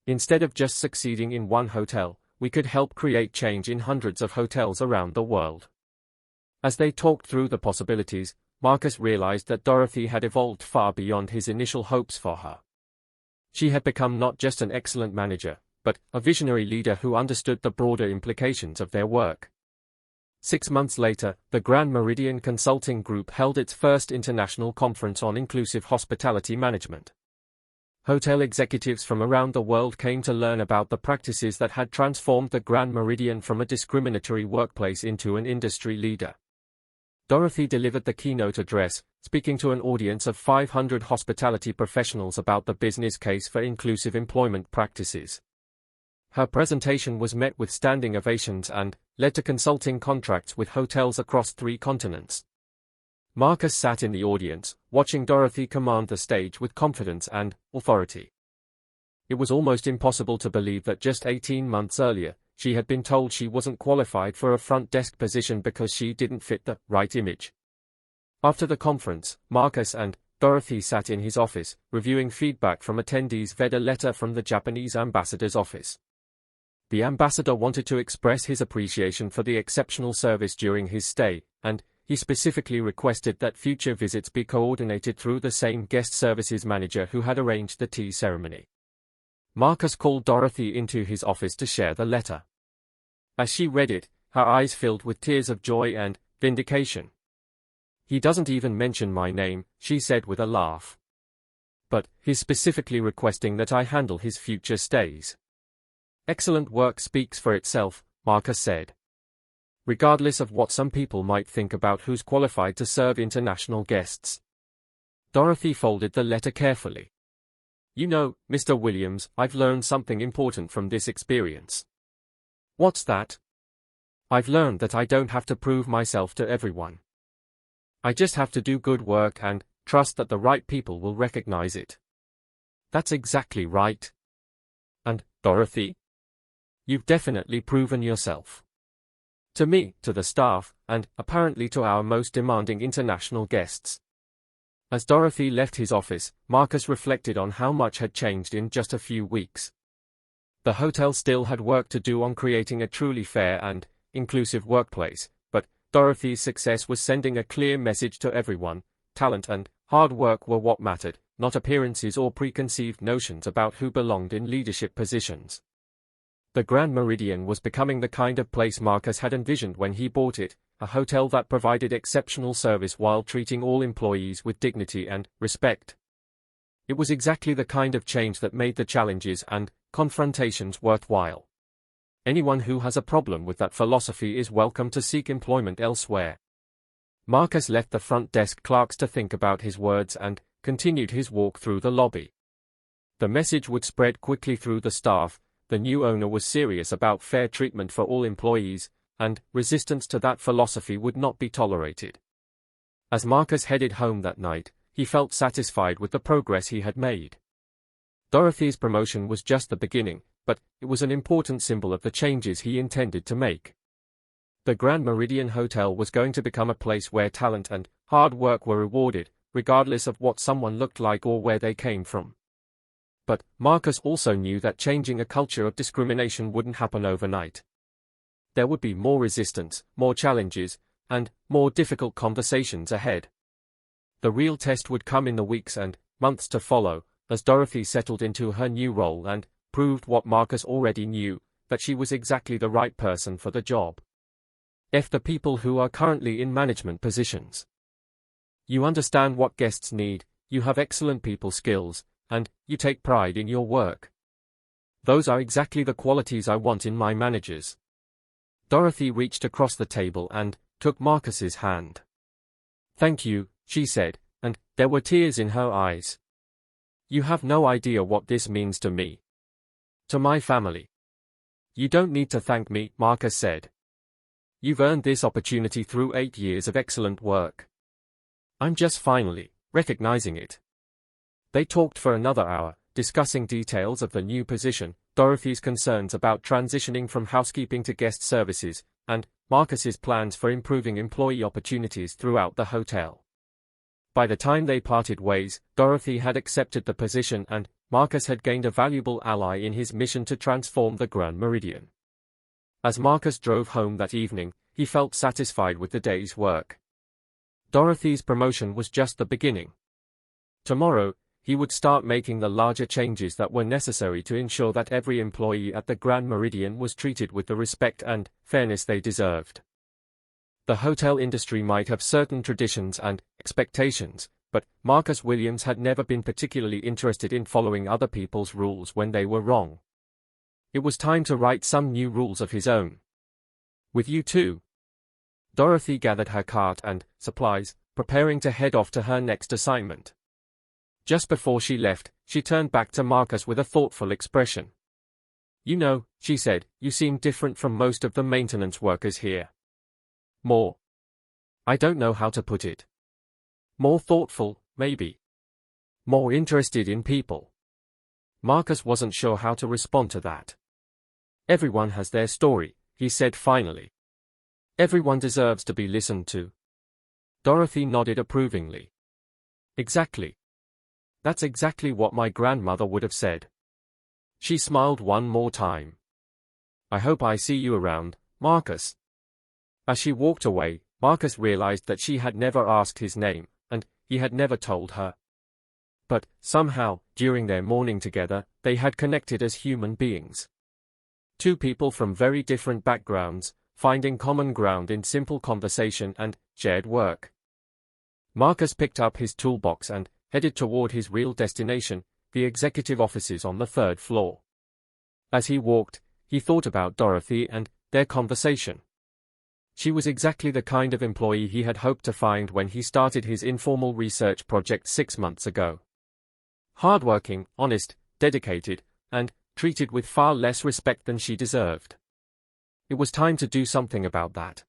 Instead of just succeeding in one hotel, we could help create change in hundreds of hotels around the world. As they talked through the possibilities, Marcus realized that Dorothy had evolved far beyond his initial hopes for her. She had become not just an excellent manager, but a visionary leader who understood the broader implications of their work. 6 months later, the Grand Meridian Consulting Group held its first international conference on inclusive hospitality management. Hotel executives from around the world came to learn about the practices that had transformed the Grand Meridian from a discriminatory workplace into an industry leader. Dorothy delivered the keynote address, speaking to an audience of 500 hospitality professionals about the business case for inclusive employment practices. Her presentation was met with standing ovations and led to consulting contracts with hotels across 3 continents. Marcus sat in the audience, watching Dorothy command the stage with confidence and authority. It was almost impossible to believe that just 18 months earlier, she had been told she wasn't qualified for a front desk position because she didn't fit the right image. After the conference, Marcus and Dorothy sat in his office, reviewing feedback from attendees via a letter from the Japanese ambassador's office. The ambassador wanted to express his appreciation for the exceptional service during his stay, and he specifically requested that future visits be coordinated through the same guest services manager who had arranged the tea ceremony. Marcus called Dorothy into his office to share the letter. As she read it, her eyes filled with tears of joy and vindication. "He doesn't even mention my name," she said with a laugh. "But he's specifically requesting that I handle his future stays." "Excellent work speaks for itself," Marcus said. "Regardless of what some people might think about who's qualified to serve international guests." Dorothy folded the letter carefully. "You know, Mr. Williams, I've learned something important from this experience." "What's that?" "I've learned that I don't have to prove myself to everyone. I just have to do good work and trust that the right people will recognize it." "That's exactly right. And, Dorothy, you've definitely proven yourself. To me, to the staff, and apparently to our most demanding international guests." As Dorothy left his office, Marcus reflected on how much had changed in just a few weeks. The hotel still had work to do on creating a truly fair and inclusive workplace, but Dorothy's success was sending a clear message to everyone: talent and hard work were what mattered, not appearances or preconceived notions about who belonged in leadership positions. The Grand Meridian was becoming the kind of place Marcus had envisioned when he bought it, a hotel that provided exceptional service while treating all employees with dignity and respect. It was exactly the kind of change that made the challenges and confrontations worthwhile. Anyone who has a problem with that philosophy is welcome to seek employment elsewhere. Marcus left the front desk clerks to think about his words and continued his walk through the lobby. The message would spread quickly through the staff: the new owner was serious about fair treatment for all employees, and resistance to that philosophy would not be tolerated. As Marcus headed home that night, he felt satisfied with the progress he had made. Dorothy's promotion was just the beginning, but it was an important symbol of the changes he intended to make. The Grand Meridian Hotel was going to become a place where talent and hard work were rewarded, regardless of what someone looked like or where they came from. But Marcus also knew that changing a culture of discrimination wouldn't happen overnight. There would be more resistance, more challenges, and more difficult conversations ahead. The real test would come in the weeks and months to follow, as Dorothy settled into her new role and proved what Marcus already knew, that she was exactly the right person for the job. F the people who are currently in management positions. You understand what guests need, you have excellent people skills, and you take pride in your work. Those are exactly the qualities I want in my managers. Dorothy reached across the table and took Marcus's hand. "Thank you," she said, and there were tears in her eyes. "You have no idea what this means to me. To my family." "You don't need to thank me," Marcus said. "You've earned this opportunity through 8 years of excellent work. I'm just finally recognizing it." They talked for another hour, discussing details of the new position, Dorothy's concerns about transitioning from housekeeping to guest services, and Marcus's plans for improving employee opportunities throughout the hotel. By the time they parted ways, Dorothy had accepted the position and Marcus had gained a valuable ally in his mission to transform the Grand Meridian. As Marcus drove home that evening, he felt satisfied with the day's work. Dorothy's promotion was just the beginning. Tomorrow, he would start making the larger changes that were necessary to ensure that every employee at the Grand Meridian was treated with the respect and fairness they deserved. The hotel industry might have certain traditions and expectations, but Marcus Williams had never been particularly interested in following other people's rules when they were wrong. It was time to write some new rules of his own. With you too. Dorothy gathered her cart and supplies, preparing to head off to her next assignment. Just before she left, she turned back to Marcus with a thoughtful expression. "You know," she said, "you seem different from most of the maintenance workers here. More. I don't know how to put it. More thoughtful, maybe. More interested in people." Marcus wasn't sure how to respond to that. "Everyone has their story," he said finally. "Everyone deserves to be listened to." Dorothy nodded approvingly. "Exactly. That's exactly what my grandmother would have said." She smiled one more time. "I hope I see you around, Marcus." As she walked away, Marcus realized that she had never asked his name, and he had never told her. But, somehow, during their morning together, they had connected as human beings. Two people from very different backgrounds, finding common ground in simple conversation and shared work. Marcus picked up his toolbox and headed toward his real destination, the executive offices on the 3rd floor. As he walked, he thought about Dorothy and their conversation. She was exactly the kind of employee he had hoped to find when he started his informal research project 6 months ago. Hardworking, honest, dedicated, and treated with far less respect than she deserved. It was time to do something about that.